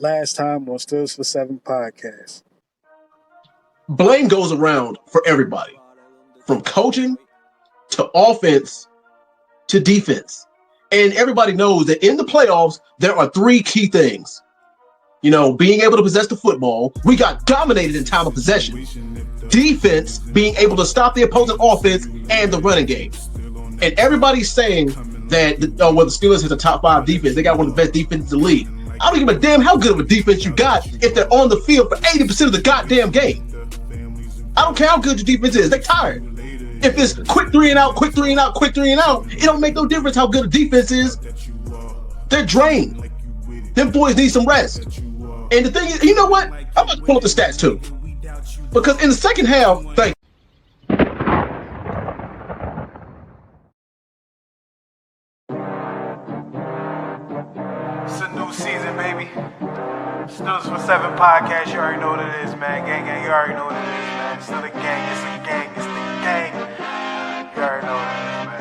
Last time on Steelers for Seven podcast. Blame goes around for everybody, from coaching to offense to defense. And everybody knows that in the playoffs, there are three key things. Being able to possess the football. We got dominated in time of possession. Defense, being able to stop the opposing offense, and the running game. And everybody's saying that the Steelers has a top 5 defense. They got one of the best defenses in the league. I don't give a damn how good of a defense you got if they're on the field for 80% of the goddamn game. I don't care how good your defense is. They're tired. If it's quick 3 and out, quick 3 and out, quick 3 and out, it don't make no difference how good a defense is. They're drained. Them boys need some rest. And the thing is, you know what? I'm about to pull up the stats too. Because in the second half, it's a new season, baby. Steelers for 7 podcast. You already know what it is, man. Gang, you already know what it is, man. It's still a gang, it's a gang, it's the gang. You already know what it is, man.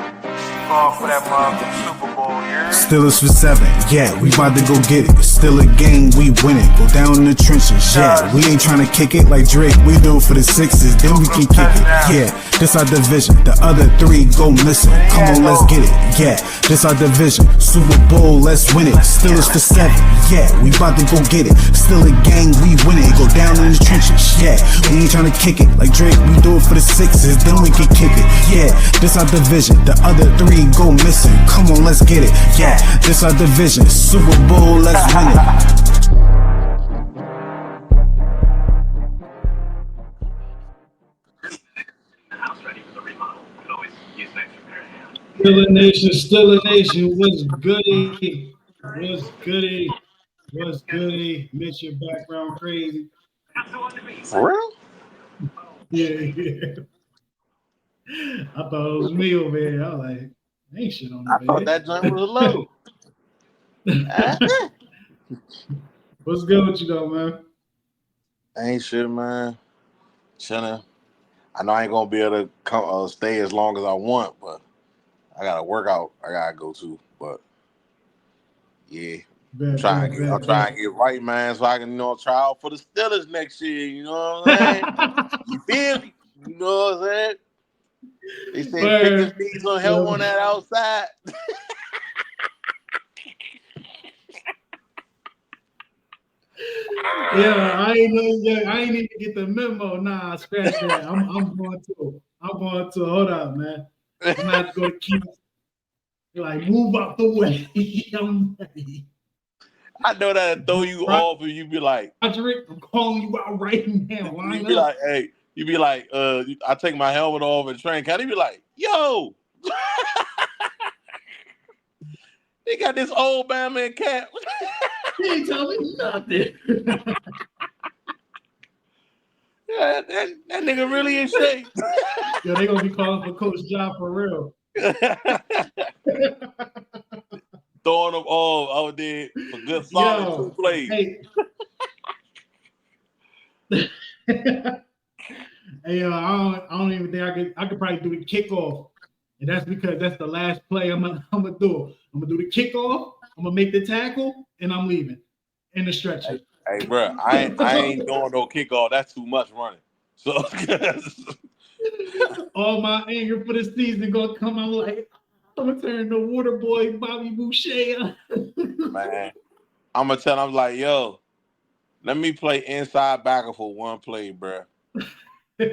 Going for that motherfucking Super Bowl, yeah. Steelers for 7, yeah, we about to go get it. It's still a game, we win it. Go down in the trenches, yeah. We ain't trying to kick it like Drake. We do it for the 6s, then we can kick it. Yeah, this our division. The other 3 go missing. Come on, let's get it. Yeah, this our division. Super Bowl, let's win it. Steelers for 7, yeah, we about to go get it. Still a game, we win it. Go down in the trenches, yeah. We ain't trying to kick it like Drake. We do it for the 6s, then we can kick it. Yeah, this our division. The other 3 go missing. Come on, let's get it. Yeah, this our division. Super Bowl, let's win it. Still a nation, what's goody? What's goody? What's goody? Miss your background crazy. For real? Yeah. I thought it was me over here. I was like, ain't shit on the I thought that joint was low. What's good with you though, man? Ain't shit, man. Chilling. I know I ain't gonna be able to come stay as long as I want, but I got a workout I gotta go to. But yeah, I'm trying to get right, man, so I can try out for the Steelers next year. You know what I'm saying? You feel me? You know what I'm saying? They say pick his knees on help on that outside. Yeah, I ain't even get the memo. Nah, scratch that. I'm going to. Hold up, man. I'm not going to keep. Like, move out the way. I'm ready. I know that'll throw you off, and you be like, Roderick, I'm calling you out right now. You be like, hey. You be like, I take my helmet off and train. Can he be like, yo? They got this old Batman cap. He ain't telling me nothing. Yeah, that nigga really in shape. Yo, they gonna be calling for Coach John for real. Throwing them all out there for good solid 2 plays. Hey. Hey, I don't even think I could probably do the kickoff, and that's because that's the last play I'm gonna do. I'm gonna do the kickoff. I'm gonna make the tackle, and I'm leaving in the stretcher. Hey, bro, I ain't doing no kickoff. That's too much running. So all my anger for the season gonna come out like I'm gonna turn the water boy Bobby Boucher. Man, I'm gonna tell him like, yo, let me play inside backer for 1 play, bro. You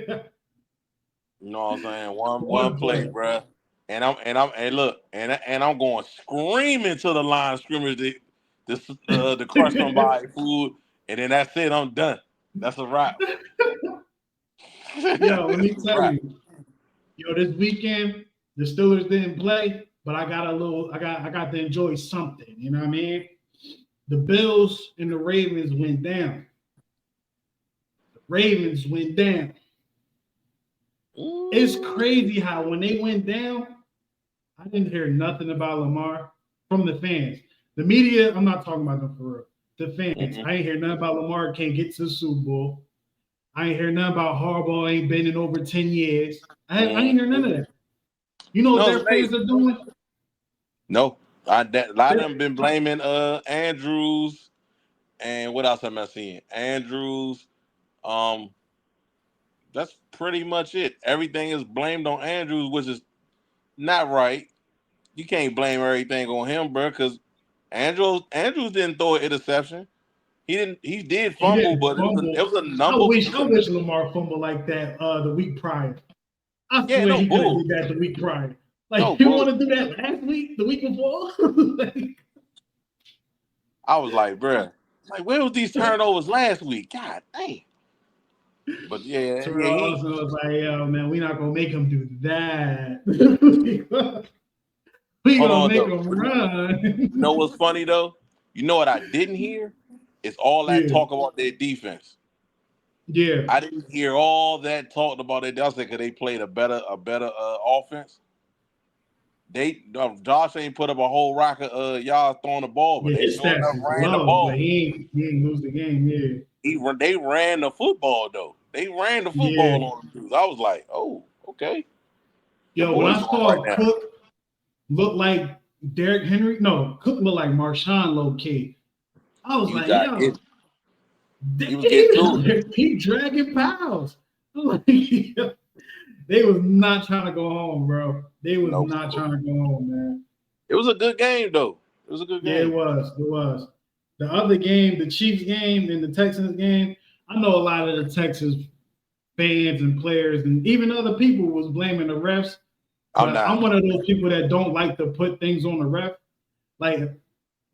know what I'm saying? One play, bro. And I'm going screaming to the line of scrimmage to crush somebody food, and then that's it. I'm done. That's a wrap. Yo, let me tell you. Yo, this weekend the Steelers didn't play, but I got to enjoy something. You know what I mean? The Bills and the Ravens went down. Ooh. It's crazy how when they went down, I didn't hear nothing about Lamar from the fans. The media, I'm not talking about them for real. The fans, I ain't hear nothing about Lamar can't get to the Super Bowl. I ain't hear nothing about Harbaugh ain't been in over 10 years. I ain't hear none of that. You know what their fans are doing? No. A lot of them been blaming Andrews and what else am I seeing? Andrews. That's pretty much it. Everything is blamed on Andrews, which is not right. You can't blame everything on him, bro, because Andrews didn't throw an interception. He did He fumble, didn't but fumble. it was a I number. wish Lamar fumbled like that the week prior. I Yeah, swear no he could have bull. did that the week prior. Like, No you bull. want to do that last week, the week before? Like, I was like, bro, like where was these turnovers last week? God dang. But yeah, Terrell he. Austin was like, yo, man, we're not gonna make him do that. we Hold gonna on make though. him But run. you know what's funny though? You know what I didn't hear? It's all that Yeah. talk about their defense. Yeah. I didn't hear all that talked about it. That's because they played a better offense. Josh ain't put up a whole rocket y'all throwing the ball, but Yeah, they his sure stats enough is ran the low, but ball. he ain't lose the game. Yeah. They ran the football though. They ran the Yeah. football on the dudes. I was like, oh, okay. The Yo, when boys I on right saw now. Cook look like Derrick Henry, no, Cook looked like Marshawn low key. I was You like, got yo, it. He was getting through it. keep dragging pounds. I'm like, yo, they was not trying to go home, bro. They was No, not trying to go home, man. it was a good game though. It was a good Yeah, game. it was. It was. The other game, the Chiefs game and the Texans game, I know a lot of the Texans fans and players and even other people was blaming the refs. But I'm one of those people that don't like to put things on the ref. Like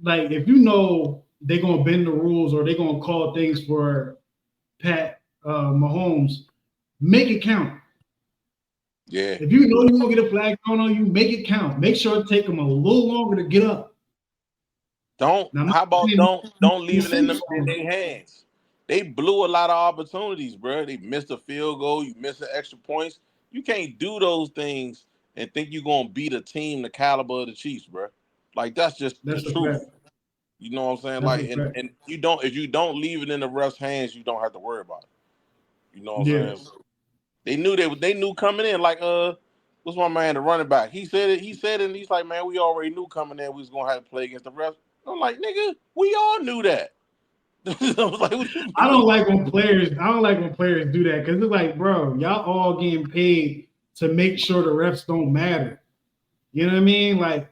if you know they're gonna bend the rules or they're gonna call things for Pat Mahomes, make it count. Yeah. If you know you're gonna get a flag thrown on you, make it count. Make sure it take them a little longer to get up. Don't leave it in their hands. They blew a lot of opportunities, bro. They missed a field goal. You missed the extra points. You can't do those things and think you're gonna beat a team the caliber of the Chiefs, bro. Like that's just the That's a truth. fact. You know what I'm saying? That's Like, a fact. and you don't if you don't leave it in the refs' hands, you don't have to worry about it. You know what I'm saying? So they knew coming in. Like what's my man, the running back? He said it, and he's like, man, we already knew coming in we was gonna have to play against the refs. I'm like, nigga, we all knew that. I was like, what you mean? I don't like when players do that because it's like, bro, y'all all getting paid to make sure the refs don't matter. You know what I mean? Like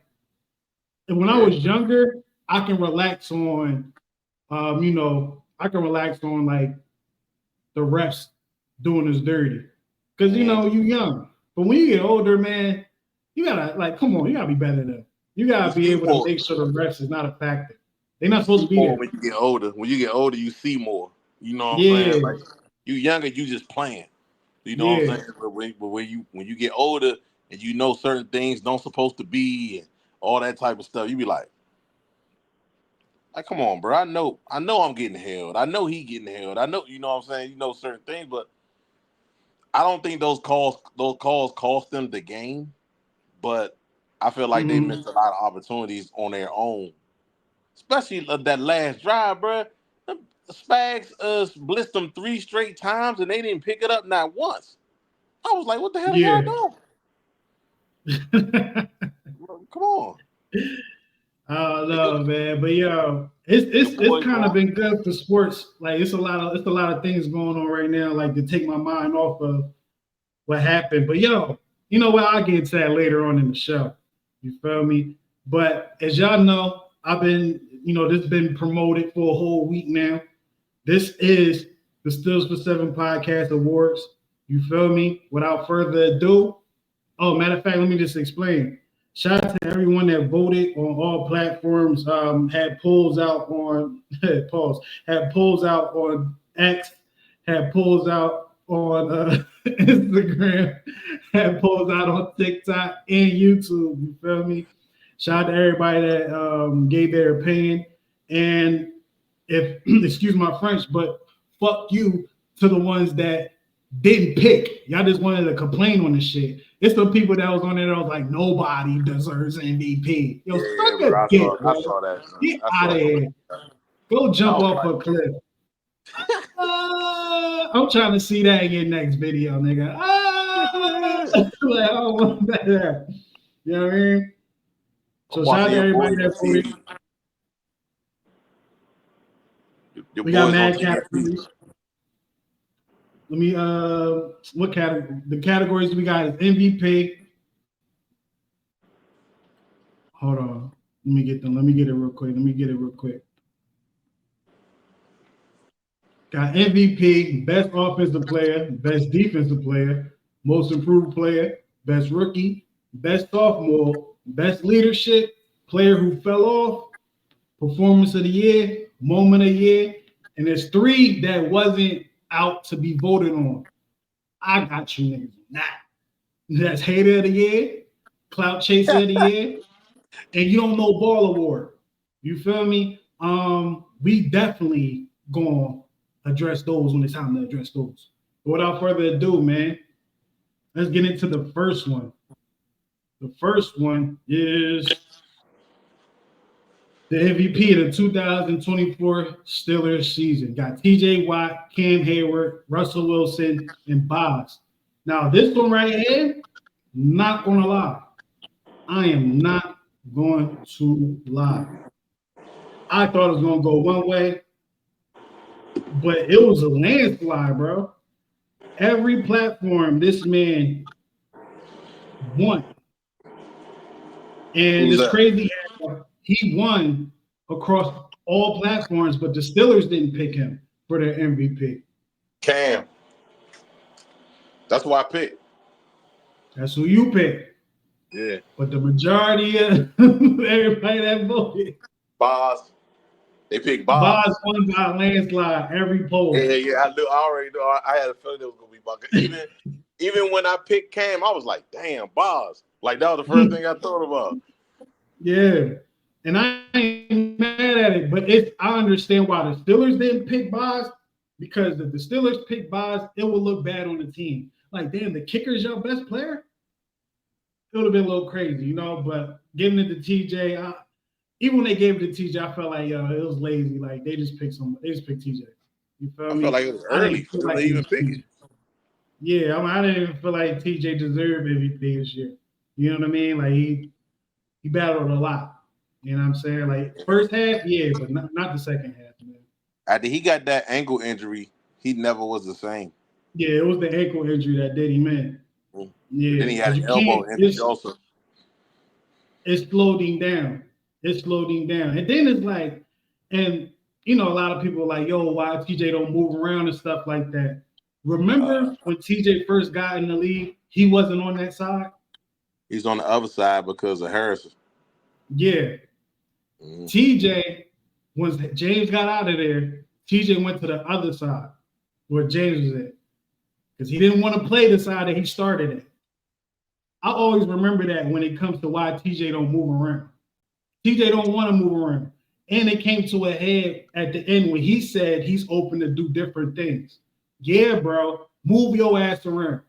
when I was younger, I can relax on like the refs doing us dirty. Because you young. But when you get older, man, you gotta come on, you gotta be better than them. You gotta be able to make sure the refs is not a factor. They're not supposed to be there. When you get older. When you get older, you see more. You know what I'm saying? Like you younger, you just playing. You know what I'm saying? But when you get older and you know certain things don't supposed to be and all that type of stuff, you be like, come on, bro. I know I'm getting held. I know he getting held. I know, you know what I'm saying? You know certain things, but I don't think those calls cost them the game. But I feel like they missed a lot of opportunities on their own. Especially that last drive, bro. The Spags blitzed them 3 straight times and they didn't pick it up not once. I was like, what the hell are y'all doing? Come on. I don't know, man. But it's kind of been good for sports. Like it's a lot of things going on right now, like to take my mind off of what happened. But you know what? I'll get to that later on in the show. You feel me? But as y'all know, I've been, this has been promoted for a whole week now. This is the Steelers for 7 Podcast Awards. You feel me? Without further ado, matter of fact, let me just explain. Shout out to everyone that voted on all platforms. Had polls out on had polls out on X, had polls out on Instagram, had polls out on TikTok and YouTube. You feel me? Shout out to everybody that gave their opinion. And if excuse my French, but fuck you to the ones that didn't pick. Y'all just wanted to complain on the shit. It's the people that was on there that was like, nobody deserves MVP. Yo, suck a dick, bro. I saw that. Get out of here. Go jump off a cliff. I'm trying to see that in your next video, nigga. Like, I don't want that. You know what I mean? So shout out to everybody that voted. Your We got boys on mad TV. categories. Let me what category? The categories we got is MVP. Hold on. Let me get them. Let me get it real quick. Got MVP, best offensive player, best defensive player, most improved player, best rookie, best sophomore, best leadership, player who fell off, performance of the year, moment of the year, and there's 3 that wasn't out to be voted on. I got you niggas not. That's hater of the year, clout chaser of the year, and you don't know ball award. You feel me? We definitely gonna address those when it's time to address those. But without further ado, man, let's get into the first one. The first one is the MVP of the 2024 Steelers season. Got TJ Watt, Cam Hayward, Russell Wilson, and Boz. Now, this one right here, not gonna lie. I am not going to lie. I thought it was gonna go one way, but it was a landslide, bro. Every platform, this man won. And Who's it's that? crazy how he won across all platforms, but the Steelers didn't pick him for their MVP. Cam. That's why I picked. That's who you picked. Yeah. But the majority of everybody that voted, Boz. They picked Boz. Boz won by a landslide every poll. Yeah. I already know. I had a feeling it was gonna be Boz. Even when I picked Cam, I was like, damn, Boz. Like that was the first thing I thought about. Yeah. And I ain't mad at it, but I understand why the Steelers didn't pick Boz, because if the Steelers pick Boz, it would look bad on the team. Like, damn, the kicker's your best player? It would have been a little crazy, you know, but giving it to TJ, even when they gave it to TJ, I felt like, yo, it was lazy. Like, they just picked TJ. You feel me? I felt like it was early for them to even pick it. Yeah, I didn't even feel like TJ deserved MVP this year. You know what I mean? Like, he battled a lot. You know what I'm saying? Like, first half, yeah, but not the second half, man. After he got that ankle injury, he never was the same. Yeah, it was the ankle injury that did him in. Yeah. Then he had an elbow injury also. It slowed him down. And then it's like, and, you know, a lot of people are like, yo, why TJ don't move around and stuff like that. Remember when TJ first got in the league, he wasn't on that side? He's on the other side because of Harrison. Yeah. TJ, once James got out of there, TJ went to the other side where James was at, because he didn't want to play the side that he started at. I always remember that when it comes to why TJ don't move around. TJ don't want to move around. And it came to a head at the end when he said he's open to do different things. Yeah, bro, move your ass around.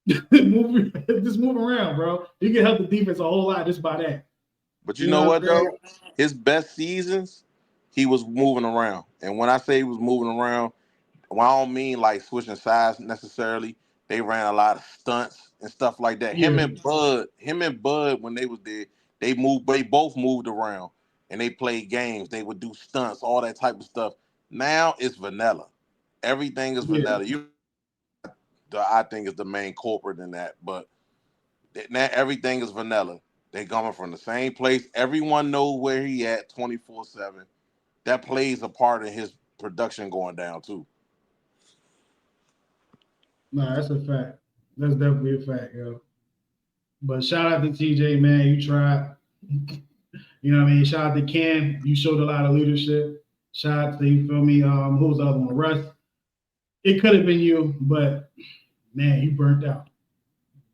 Just move around, bro. You can help the defense a whole lot just by that. But you know what, though? His best seasons, he was moving around. And when I say he was moving around, well, I don't mean like switching sides necessarily. They ran a lot of stunts and stuff like that. Yeah. Him and Bud, when they was there, they both moved around and they played games. They would do stunts, all that type of stuff. Now it's vanilla. Everything is vanilla. I think is the main culprit in that, but now everything is vanilla. They coming from the same place. Everyone knows where he at 24/7. That plays a part in his production going down too. Nah, that's a fact. That's definitely a fact, yo. But shout out to TJ, man. You tried. You know what I mean? Shout out to Cam. You showed a lot of leadership. Shout out to, you feel me? Who was the other one? Russ. It could have been you, but man, you burnt out.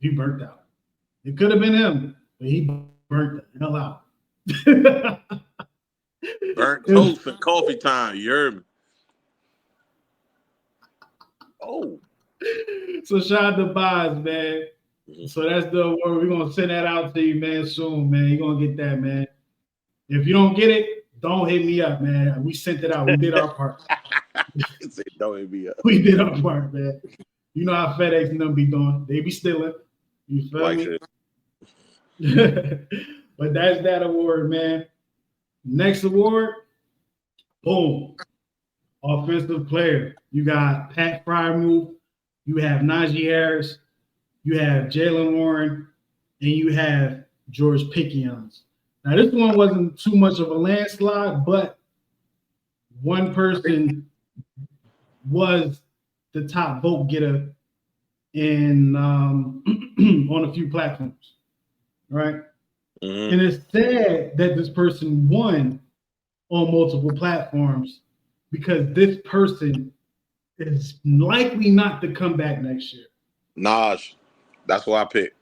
It could have been him, but he burnt the hell out. Burnt toast and coffee time. You heard me? Oh. So shout out to Boz, man. So that's the award. We're going to send that out to you, man, soon, man. You're going to get that, man. If you don't get it, don't hit me up, man. We sent it out. We did our part. Don't hit me up. We did our part, man. You know how FedEx and them be doing. They be stealing. You feel me? But that's that award, man. Next award, boom. offensive player. You got Pat Frymouth, you have Najee Harris, you have Jalen Warren, and you have George Pickens. Now, this one wasn't too much of a landslide, but one person was the top vote getter in on a few platforms, right? Mm-hmm. And it's sad that this person won on multiple platforms because this person is likely not to come back next year. Naj, that's what I picked.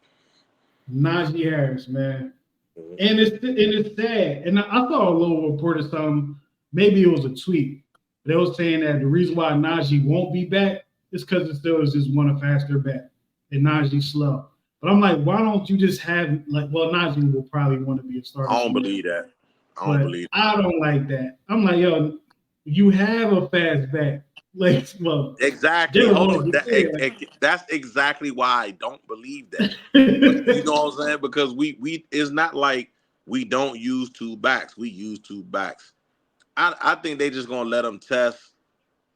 Najee Harris, man. And it's sad. And I saw a little report of something, maybe it was a tweet. They were saying that the reason why Najee won't be back is because the Steelers just want a faster back. And Najee's slow. But I'm like, why don't you just have Najee will probably want to be a starter. I don't believe that. I don't like that. I'm like, yo, you have a fast back. Like, well, exactly. Hold on. That's exactly why I don't believe that. You know what I'm saying? Because we it's not like we don't use two backs. We use two backs. I think they just gonna let him test,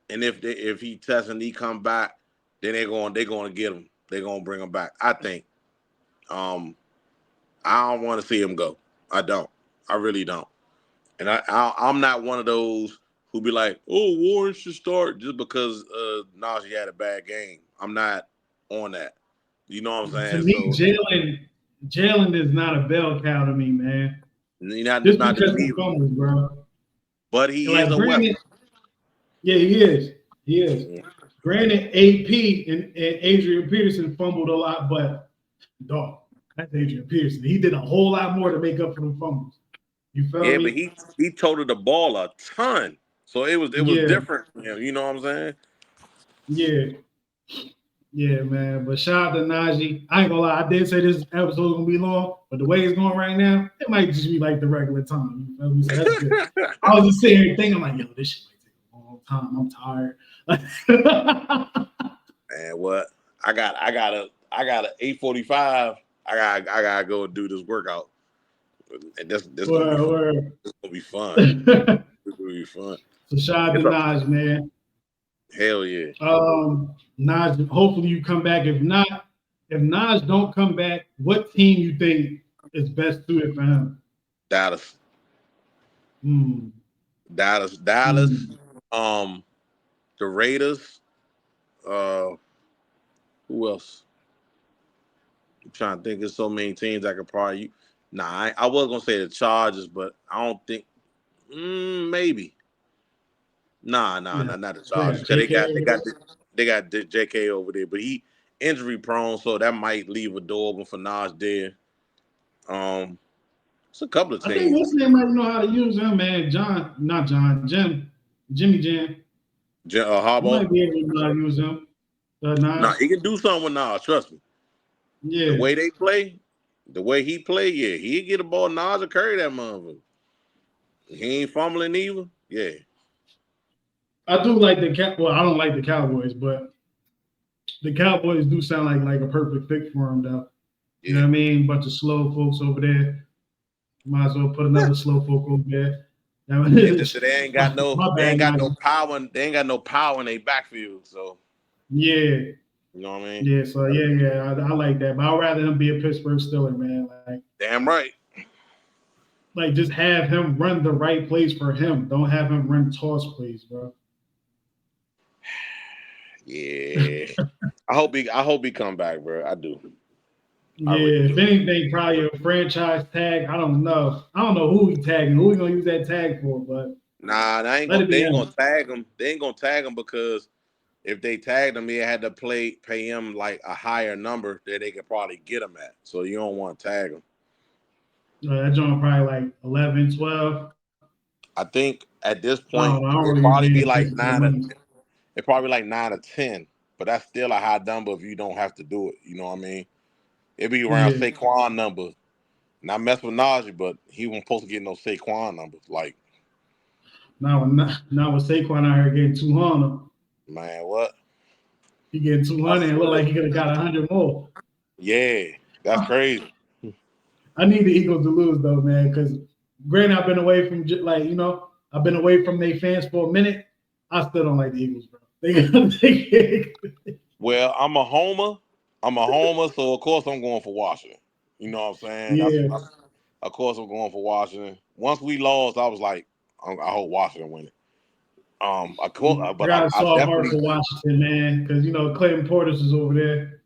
and if he tests and he come back, then they're gonna get him. They're gonna bring him back. I think. I don't want to see him go. I don't. I really don't. And I'm not one of those who be like, oh, Warren should start just because Najee had a bad game. I'm not on that. You know what I'm saying? To me, Jalen is not a bell cow to me, man. Not because he fumbles, bro. But he is a weapon. Yeah, he is. He is. Mm-hmm. Granted, AP and Adrian Peterson fumbled a lot, but dog, that's Adrian Peterson. He did a whole lot more to make up for the fumbles. You feel me? Yeah, but he toted the ball a ton. So it was different for him. You know what I'm saying? Yeah. Yeah, man. But shout out to Najee. I ain't gonna lie, I did say this episode was gonna be long, but the way it's going right now, it might just be like the regular time. You feel me? So that's good. I was just sitting here thinking, I'm like, yo, this shit might take a long time. I'm tired. Man, what? I got a 8:45. I gotta go do this workout. And this gonna be fun. This gonna be fun. So shout out to Naj, man. Hell yeah. Naj, hopefully you come back. If Naj don't come back, what team you think is best suited for him? Dallas. Dallas. The Raiders. Who else? I'm trying to think. There's so many teams I could probably. Nah, I was gonna say the Chargers, but I don't think. Maybe. Nah, not the Chargers. They got JK over there, but he injury prone, so that might leave a door open for Naj there. It's a couple of teams. I think what's name might know how to use him, man. Jimmy Jam. Harbaugh might be able to know how to use him. Nah, he can do something with Naj. Trust me. Yeah. The way they play, the way he play, yeah, he'd get a ball. Naj will carry that motherfucker. He ain't fumbling either. Yeah. I do like well, I don't like the Cowboys, but the Cowboys do sound like a perfect fit for him, though. Yeah. You know what I mean? Bunch of slow folks over there. Might as well put another slow folk over there. They ain't got no power. They ain't got no power in their backfield. So yeah. You know what I mean? Yeah, so yeah, I like that. But I'd rather him be a Pittsburgh Steeler, man. Like, damn right. Like, just have him run the right plays for him. Don't have him run toss plays, bro. Yeah. I hope he come back, bro. I do. Yeah, if anything, probably a franchise tag. I don't know. I don't know who he tagging, who he gonna use that tag for, but nah, they ain't gonna tag him. They ain't gonna tag him because if they tagged him, they had to pay him like a higher number that they could probably get him at. So you don't want to tag him. That joint probably like 11, 12. I think at this point it'd probably be like 9. It's probably like 9 or 10, but that's still a high number if you don't have to do it. You know what I mean? It'd be around Saquon numbers. Not mess with Najee, but he wasn't supposed to get no Saquon numbers. Like now with Saquon out here getting 200. Man, what? He getting 200 and look like he could have got 100 more. Yeah, that's crazy. I need the Eagles to lose though, man, because granted I've been away from I've been away from their fans for a minute, I still don't like the Eagles, bro. They Well, I'm a homer, so of course I'm going for Washington. You know what I'm saying? yeah. Of course I'm going for Washington. Once we lost, I was like, I hope Washington win it. I got a soft heart for Washington, man, because Clayton Portis is over there.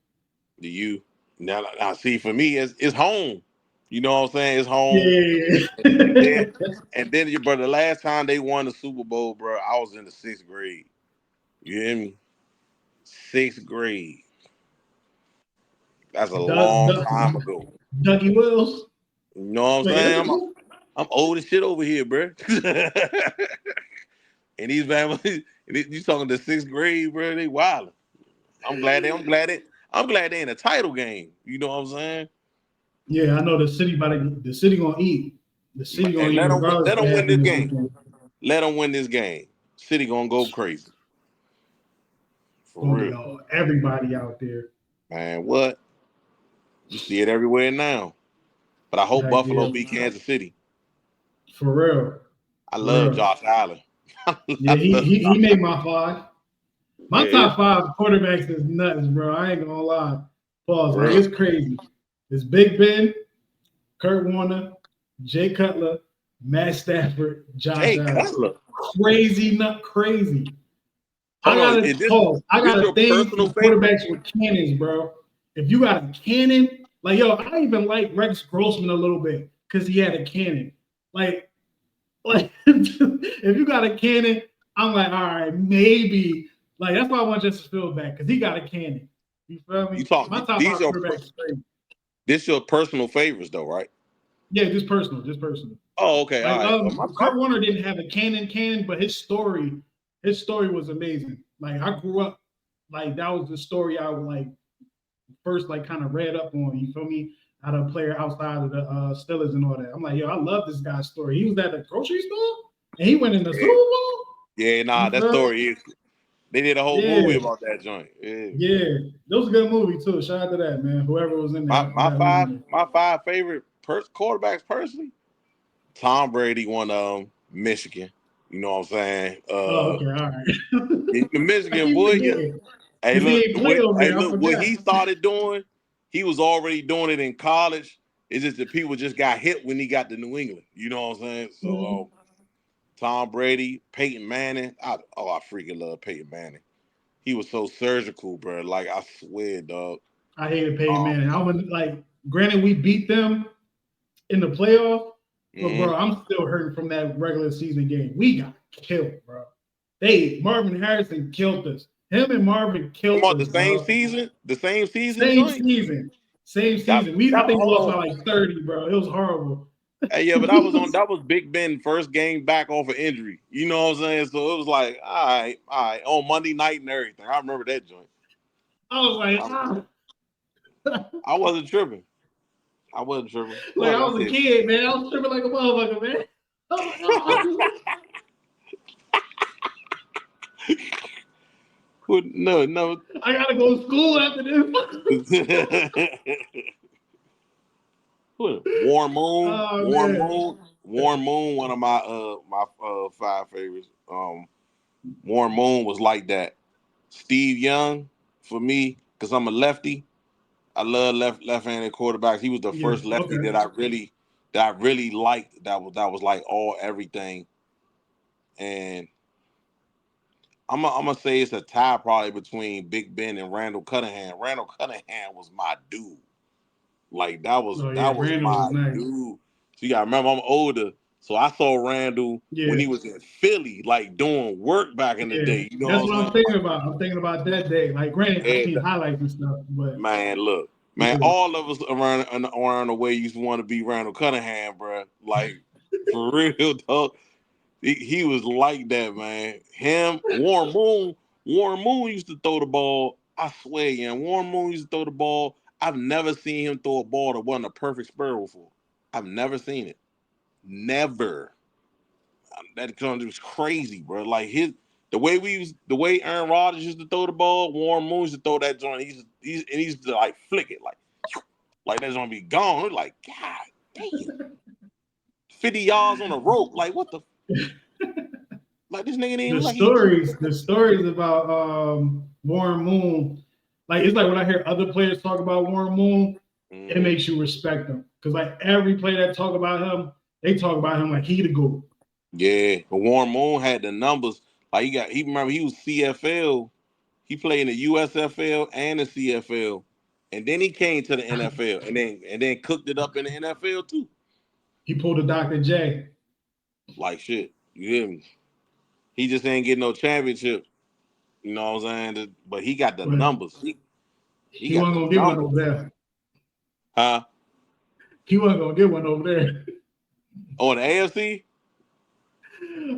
Do you now see for me it's home. You know what I'm saying? It's home. Yeah. And then your brother, the last time they won the Super Bowl, bro, I was in the 6th grade. You hear me? 6th grade. That's a long time ago. Dougie Wills. You know what I'm saying? I'm old as shit over here, bro. And these families, you talking the 6th grade, bro? They wildin'. I'm glad they in a title game. You know what I'm saying? Yeah, I know the city gonna eat. The city gonna And eat regardless. let them win this game. Weekend. Let them win this game. City gonna go crazy. For real. Everybody out there. Man, what? You see it everywhere now. But I hope Buffalo beat Kansas City. For real. I love Josh Allen. Yeah, he made my 5. My top 5 quarterbacks is nuts, bro. I ain't gonna lie. Pause. Like, it's crazy. It's Big Ben, Kurt Warner, Jay Cutler, Matt Stafford, Josh Allen. Cutler. Crazy. I got a thing for quarterbacks with cannons, bro. If you got a cannon, like, I even like Rex Grossman a little bit because he had a cannon. Like if you got a cannon, I'm like, all right, maybe. Like, that's why I want Justice Fields back, because he got a cannon. You feel me? My top 5 quarterbacks is crazy. This your personal favorites, though, right? Yeah, just personal. Oh, okay. Like, all right. Kurt Warner didn't have a cannon, but his story was amazing. Like, I grew up, like, that was the story I would, like, first, like, kind of read up on. You feel me? Out of a player outside of the Steelers and all that. I'm like, I love this guy's story. He was at the grocery store and he went in the Super Bowl. Yeah, that story is. They did a whole movie about that joint. Yeah, that was a good movie too. Shout out to that, man. Whoever was in there. My 5 favorite quarterbacks personally. Tom Brady won Michigan. You know what I'm saying? Okay, all right. The Michigan boy. Hey, look, what he started doing, he was already doing it in college. It's just that people just got hit when he got to New England. You know what I'm saying? So Tom Brady, Peyton Manning. I freaking love Peyton Manning. He was so surgical, bro. Like, I swear, dog. I hated Peyton Manning. I wouldn't, like, granted, we beat them in the playoff, but bro, I'm still hurting from that regular season game. We got killed, bro. Marvin Harrison killed us. Him and Marvin killed us. The same season? The same season? Same season. I think we lost by like 30, bro. It was horrible. Hey, yeah, but that was Big Ben's first game back off of injury. You know what I'm saying? So it was like, all right, on Monday night and everything. I remember that joint. I was like, I wasn't tripping. Like, I was a kid, man. I was tripping like a motherfucker, man. No. I gotta go to school after this. Warm Moon, one of my 5 favorites. Warm Moon was like that. Steve Young for me, because I'm a lefty. I love left-handed quarterbacks. He was the first lefty that I really liked. That was like all everything. And I'm gonna say it's a tie probably between Big Ben and Randall Cunningham. Randall Cunningham was my dude. Like, that was my dude. So you gotta remember, I'm older, so I saw Randall when he was in Philly, like, doing work back in the day. You know that's what I'm thinking about. I'm thinking about that day. Like, granted, I seen highlights and stuff, but all of us around the way used to want to be Randall Cunningham, bro. Like, for real, dog. He was like that, man. Him, Warren Moon used to throw the ball. I swear, Warren Moon used to throw the ball. I've never seen him throw a ball that wasn't a perfect spur before. I've never seen it. Never. That was crazy, bro. Like, the way Aaron Rodgers used to throw the ball, Warren Moon used to throw that joint. He used to like flick it, like that's gonna be gone. We're like, God damn. 50 yards on a rope. Like, what the Like this nigga didn't The look like stories about Warren Moon, like it's like when I hear other players talk about Warren Moon, it makes you respect him. Because like every player that talk about him, they talk about him like he the GOAT. Yeah, but Warren Moon had the numbers. Like he remember he was CFL. He played in the USFL and the CFL, and then he came to the NFL, and then cooked it up in the NFL too. He pulled a Dr. J. Like shit, you hear me? He just ain't getting no championship. You know what I'm saying? But he got the numbers. He got wasn't the gonna get one numbers. over there. Huh? He wasn't gonna get one over there. On the AFC?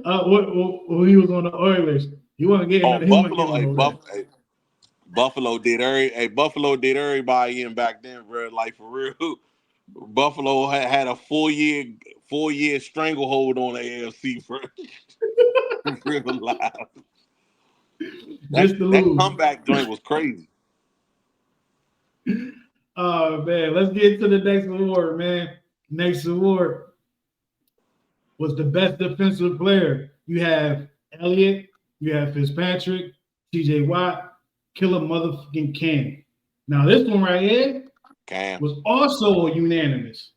When he was on the Oilers, he wasn't getting. Oh, He wasn't getting one over there. Buffalo did everybody in back then, bro. Like for real. Buffalo had a 4-year stranglehold on the AFC for real life. That comeback joint was crazy. Oh man, let's get to the next award, man. Next award was the best defensive player. You have Elliott, you have Fitzpatrick, TJ Watt, Killer motherfucking Cam. Now this one right here was also a unanimous.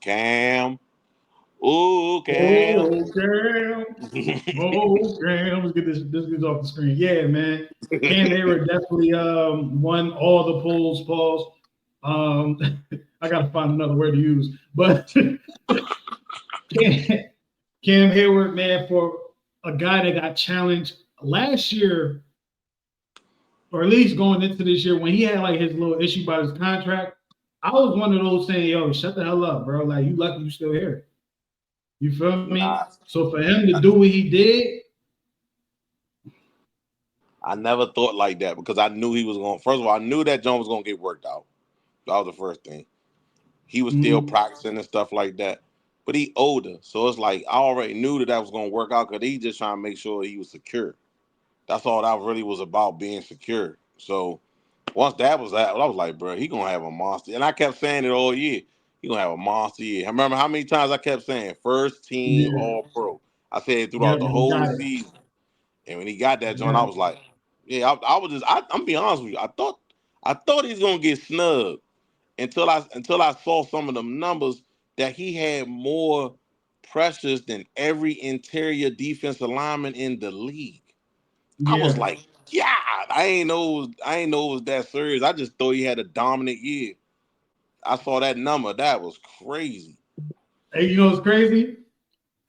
Cam. Ooh, Cam. Oh, Cam. Oh, Cam. Let's get this off the screen. Yeah, man. Cam Hayward definitely won all the polls, Pauls. I gotta find another word to use. But Cam Hayward, man, for a guy that got challenged last year, or at least going into this year, when he had like his little issue about his contract, I was one of those saying, yo, shut the hell up, bro. Like, you lucky you still here. You feel me? So for him to do what he did, I never thought like that because I knew he was going. First of all, I knew that John was going to get worked out. That was the first thing. He was still practicing and stuff like that, but he older, so it's like I already knew that was going to work out because he just trying to make sure he was secure. That's all that really was about, being secure. So once that was that, I was like, bro, he gonna have a monster. And I kept saying it all year. He gonna have a monster year. I remember how many times I kept saying first team All Pro. I said it throughout the whole season. And when he got that joint, I was like, yeah, I'm be honest with you. I thought he was gonna get snubbed until I saw some of them numbers that he had more pressures than every interior defensive lineman in the league. I was like, yeah, I ain't know it was that serious. I just thought he had a dominant year. I saw that number. That was crazy. Hey, you know what's crazy?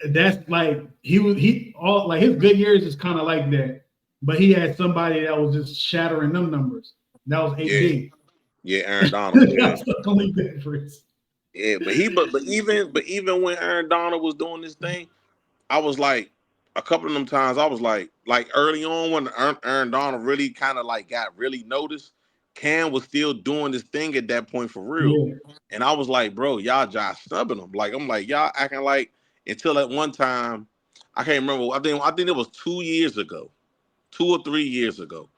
That's like his good years is kind of like that. But he had somebody that was just shattering them numbers. That was AD. Yeah, Aaron Donald. Yeah. That's the only difference. Yeah, but even when Aaron Donald was doing this thing, I was like, a couple of them times I was like early on when Aaron Donald really kind of like got really noticed, Cam was still doing this thing at that point for real. Yeah. And I was like, bro, y'all just snubbing him. Like, I'm like, y'all acting like, until at one time, I can't remember. I think it was 2 years ago, 2 or 3 years ago.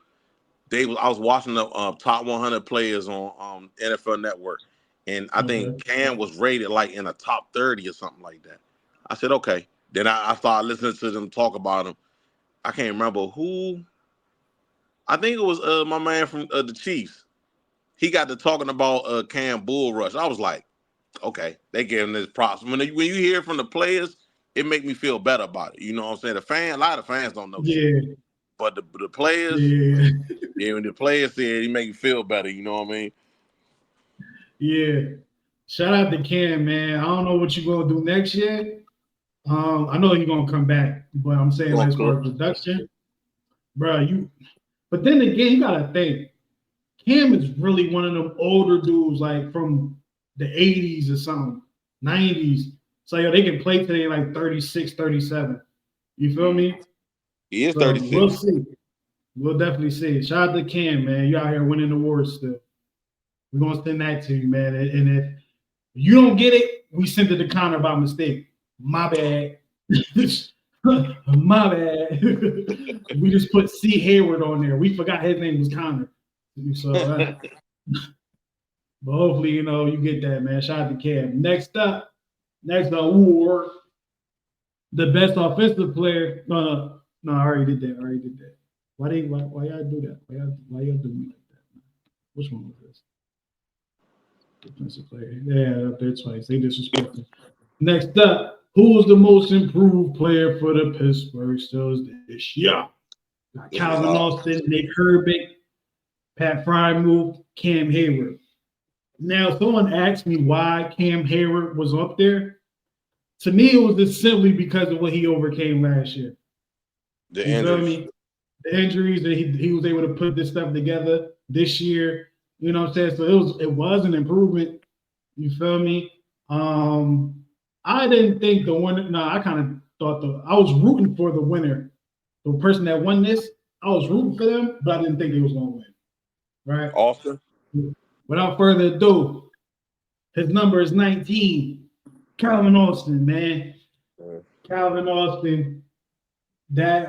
I was watching the top 100 players on NFL Network, and I think Cam was rated like in the top 30 or something like that. I said, okay. Then I started listening to them talk about him. I can't remember who. I think it was my man from the Chiefs. He got to talking about Cam Bull Rush. I was like, okay, they gave him this props. When you hear from the players, it make me feel better about it. You know what I'm saying? A lot of fans don't know shit. But the players, when the players said, he make you feel better. You know what I mean? Yeah. Shout out to Cam, man. I don't know what you're gonna do next year. I know you're gonna come back, but I'm saying like as far as production, bro. But then again, you gotta think Cam is really one of them older dudes, like from the 80s or something, 90s. So they can play today like 36, 37. You feel me? He is 36. We'll see. We'll definitely see. Shout out to Cam, man. You out here winning awards still. We're gonna send that to you, man. And if you don't get it, we sent it to Connor by mistake. My bad. My bad. We just put C. Hayward on there. We forgot his name was Connor. So, but hopefully, you get that, man. Shout out to Cam. Next award, the best offensive player. No, I already did that. Why y'all do that? Why y'all do me like that? Which one was this? Defensive player. Yeah, up there twice. They disrespecting. Next up, who was the most improved player for the Pittsburgh Steelers this year? Got Calvin Austin, Nick Herbig, Pat Frymouth, Cam Hayward. Now, someone asked me why Cam Hayward was up there. To me, it was just simply because of what he overcame last year. The You feel injuries. me? The injuries that he was able to put this stuff together this year. You know what I'm saying? So it was an improvement. You feel me? I didn't think the winner. No, I kind of thought I was rooting for the winner. The person that won this, I was rooting for them, but I didn't think they was gonna win. Right? Austin. Without further ado, his number is 19. Calvin Austin, man. Calvin Austin. That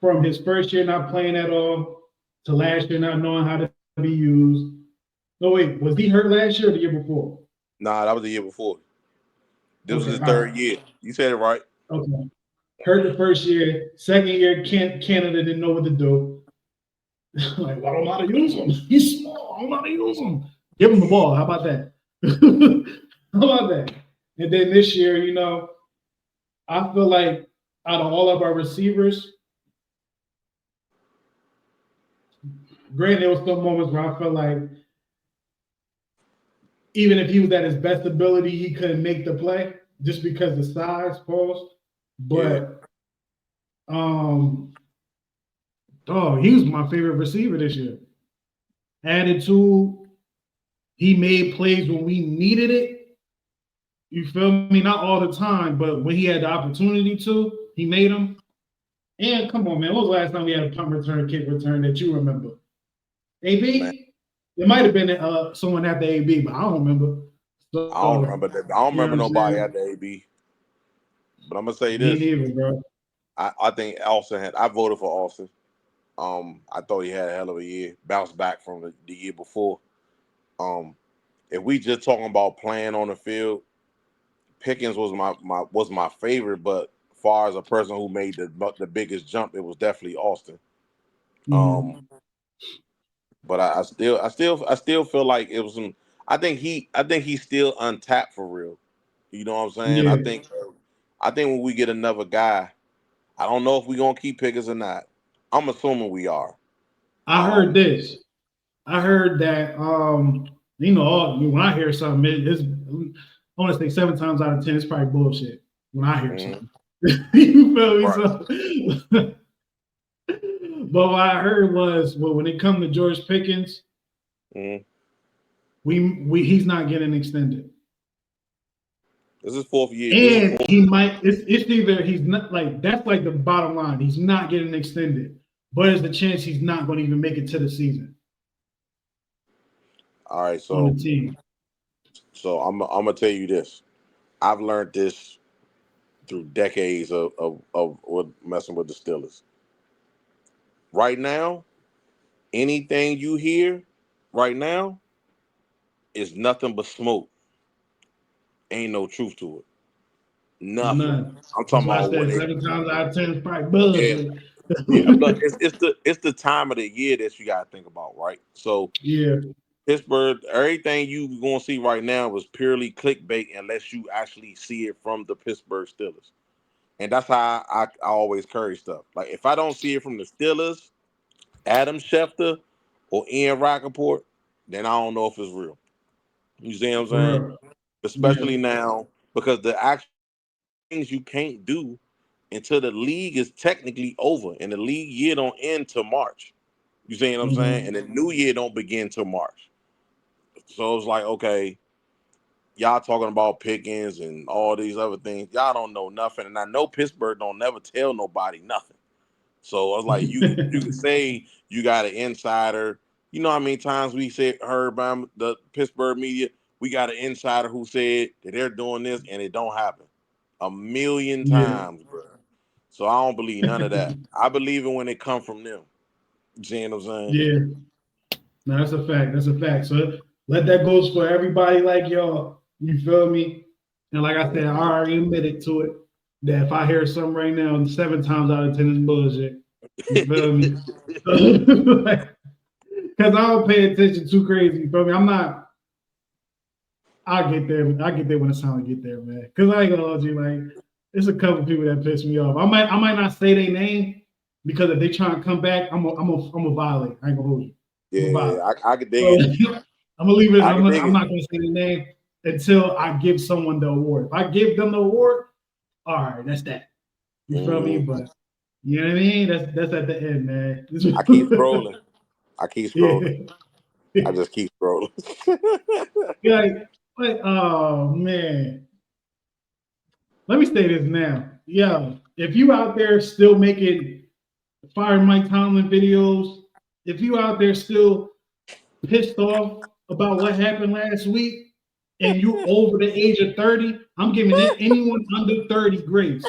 from his first year not playing at all to last year not knowing how to be used. No, wait, was he hurt last year or the year before? Nah, that was the year before. This was his all third right. year. You said it right. Okay. Hurt the first year. Second year, Canada didn't know what to do. Like, well, I don't know how to use him. He's small. I don't know how to use him. Give him the ball. How about that? How about that? And then this year, you know, I feel like out of all of our receivers, granted, there was some moments where I felt like even if he was at his best ability, he couldn't make the play just because the size, pause. But he was my favorite receiver this year. Attitude, he made plays when we needed it. You feel me? Not all the time, but when he had the opportunity to, he made them. And come on, man, when was the last time we had a punt return, kick return that you remember? AB? Man. It might have been someone after AB, but I don't remember. So, I don't remember that. I don't remember nobody after AB. But I'm gonna say this. Me neither, bro. I think Austin I voted for Austin. I thought he had a hell of a year. Bounced back from the year before. If we just talking about playing on the field, Pickens was my favorite, but as far as a person who made the biggest jump, it was definitely Austin. Mm-hmm. But I still feel like it was some. I think he's still untapped for real. You know what I'm saying? Yeah. I think when we get another guy, I don't know if we're gonna keep Pickens or not. I'm assuming we are. I heard this. I heard that you know, when I hear something, it's I want to say 7 times out of 10, it's probably bullshit when I hear something. You feel me? Right. So, but what I heard was, well, when it comes to George Pickens, he's not getting extended. This is 4th year. And he might. It's either he's not, like, that's like the bottom line. He's not getting extended, but there's the chance he's not going to even make it to the season. All right, so on the team. So I'm gonna tell you this. I've learned this through decades of messing with the Steelers. Right now, anything you hear right now is nothing but smoke. Ain't no truth to it. Nothing. None. I'm talking about what 7 times out of 10 is probably bullshit. Yeah. Look, it's the time of the year that you gotta think about, right? So yeah. Pittsburgh, everything you gonna see right now was purely clickbait unless you actually see it from the Pittsburgh Steelers. And that's how I always carry stuff. Like if I don't see it from the Steelers, Adam Schefter, or Ian Rappaport, then I don't know if it's real. You see what I'm saying? Especially now, because the actual things you can't do until the league is technically over, and the league year don't end till March. You see what I'm saying? And the new year don't begin till March. So it's like, okay, y'all talking about Pickens and all these other things. Y'all don't know nothing. And I know Pittsburgh don't never tell nobody nothing. So I was like, you can say you got an insider. You know how many times we heard by the Pittsburgh media, we got an insider who said that they're doing this and it don't happen. 1,000,000 times, bro. So I don't believe none of that. I believe it when it come from them. You see what I'm saying? Yeah. No, that's a fact. That's a fact. So let that go for everybody like y'all. You feel me? And like I said, I already admitted to it that if I hear something right now, 7 times out of 10 is bullshit. You feel me? Because I don't pay attention too crazy. You feel me? I'm not. I'll get there. I'll get there when it's time to get there, man. Because I ain't gonna hold you. Like, there's a couple people that piss me off. I might not say their name because if they try to come back, I'm a violate. I ain't gonna hold you. Yeah, I could dig it. I'm gonna leave it. I I'm can dig not gonna say the name until I give someone the award. If I give them the award, all right, that's that. You feel me? But you know what I mean? That's at the end, man. I keep scrolling. Yeah. I just keep scrolling. like, oh man. Let me say this now. Yeah, if you out there still making Fire Mike Tomlin videos, if you out there still pissed off about what happened last week and you over the age of 30, I'm giving anyone under 30 grace.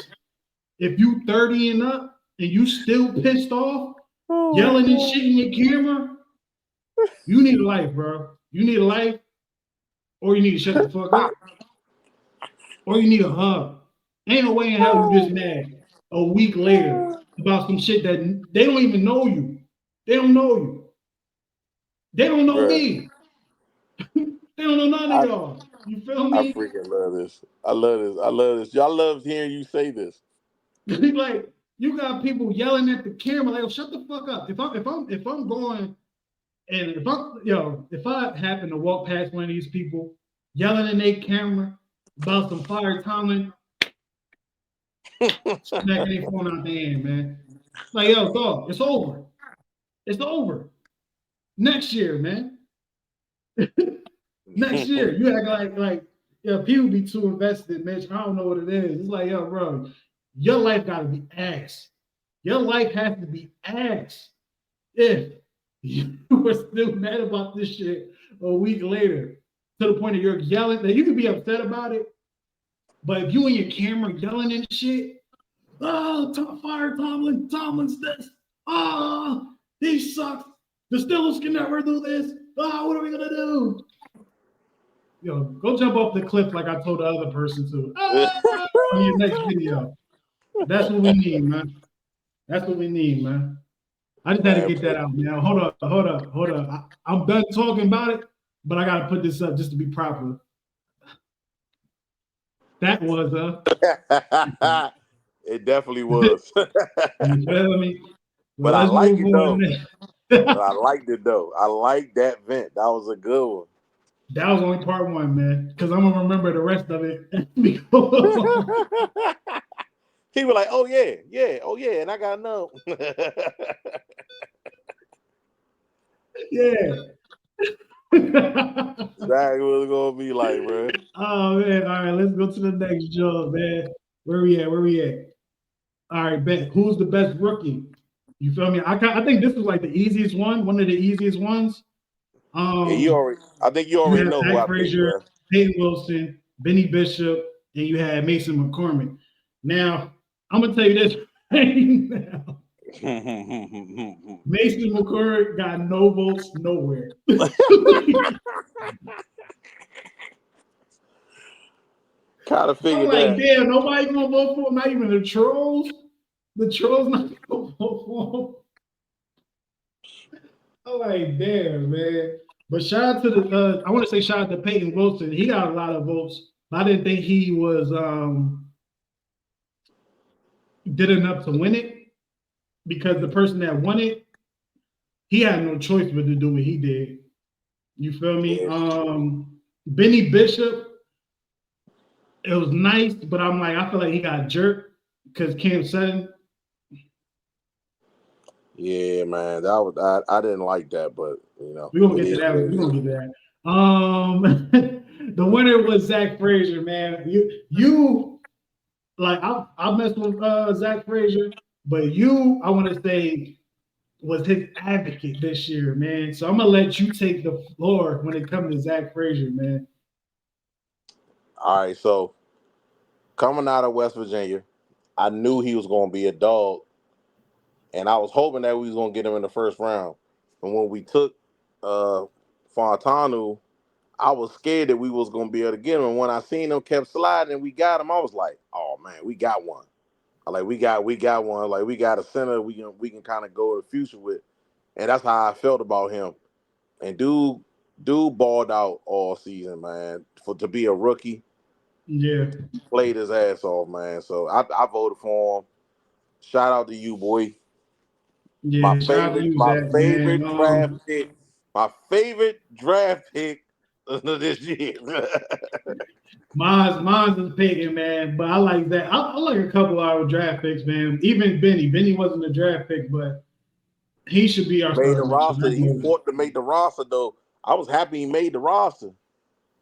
If you 30 and up and you still pissed off, yelling and shit in your camera, you need a life, bro. You need a life, or you need to shut the fuck up, or you need a hug. Ain't no way in hell you just mad a week later about some shit that they don't even know you. They don't know you. They don't know me. They don't know none of y'all. You feel I me? freaking love this. I love this. Y'all love hearing you say this. Like you got people yelling at the camera, like, oh, shut the fuck up. If I'm going and if I happen to walk past one of these people yelling in their camera about some Fire Tomlin, smacking their phone out their hand, man. Like, yo, dog, it's over. It's over. Next year, man. Next year. You act like people be too invested, Mitch. I don't know what it is. It's like, yo, bro, your life gotta be ass. Your life has to be ass. If you were still mad about this shit a week later, to the point that you're yelling, that you can be upset about it, but if you and your camera yelling and shit, oh, Fire Tomlin's this. Oh, he sucks. The Steelers can never do this. Oh, what are we gonna do? Yo, go jump off the cliff like I told the other person to. On your next video. That's what we need, man. That's what we need, man. I just had to get that out, man. Hold up. I'm done talking about it, but I gotta put this up just to be proper. That was It definitely was. You feel me? But I like it though. I liked it though. I like that vent. That was a good one. That was only part one, man. Because I'm gonna remember the rest of it. He was like, oh yeah, and I got no. Yeah. That was gonna be like, bro. Oh man, all right, let's go to the next job, man. Where we at? All right, bet. Who's the best rookie? You feel me? I think this was like the easiest one of the easiest ones. I think you already know who I picked, bro. Peyton Wilson, Benny Bishop, and you had Mason McCormick. Now, I'm gonna tell you this right now. Mason McCormick got no votes nowhere. Kind of figured I'm like, that. damn, nobody gonna vote for him, not even the trolls. The trolls not gonna vote for him. I'm like, damn, man. But shout out to I want to say shout out to Peyton Wilson. He got a lot of votes. I didn't think he was did enough to win it because the person that won it, he had no choice but to do what he did. You feel me? Benny Bishop, it was nice, but I'm like, I feel like he got jerked because Cam Sutton. Yeah, man, that was I didn't like that, but you know, We're gonna get to that. The winner was Zach Frazier, man. You like I messed with Zach Frazier, but I want to say was his advocate this year, man. So I'm gonna let you take the floor when it comes to Zach Frazier, man. All right, so coming out of West Virginia, I knew he was gonna be a dog. And I was hoping that we was gonna get him in the first round. And when we took Fontanu, I was scared that we was gonna be able to get him. And when I seen them kept sliding and we got him, I was like, oh man, we got one. We got one. Like we got a center we can kind of go to the future with. And that's how I felt about him. And dude balled out all season, man. To be a rookie. Yeah. Played his ass off, man. So I voted for him. Shout out to you, boy. Yeah, shout out to you, Zach, man. My favorite draft pick of this year. Mine's is picking, man. But I like that. I like a couple of our draft picks, man. Even Benny. Benny wasn't a draft pick, but he should be our made the starter. roster. He fought to make the roster, though. I was happy he made the roster.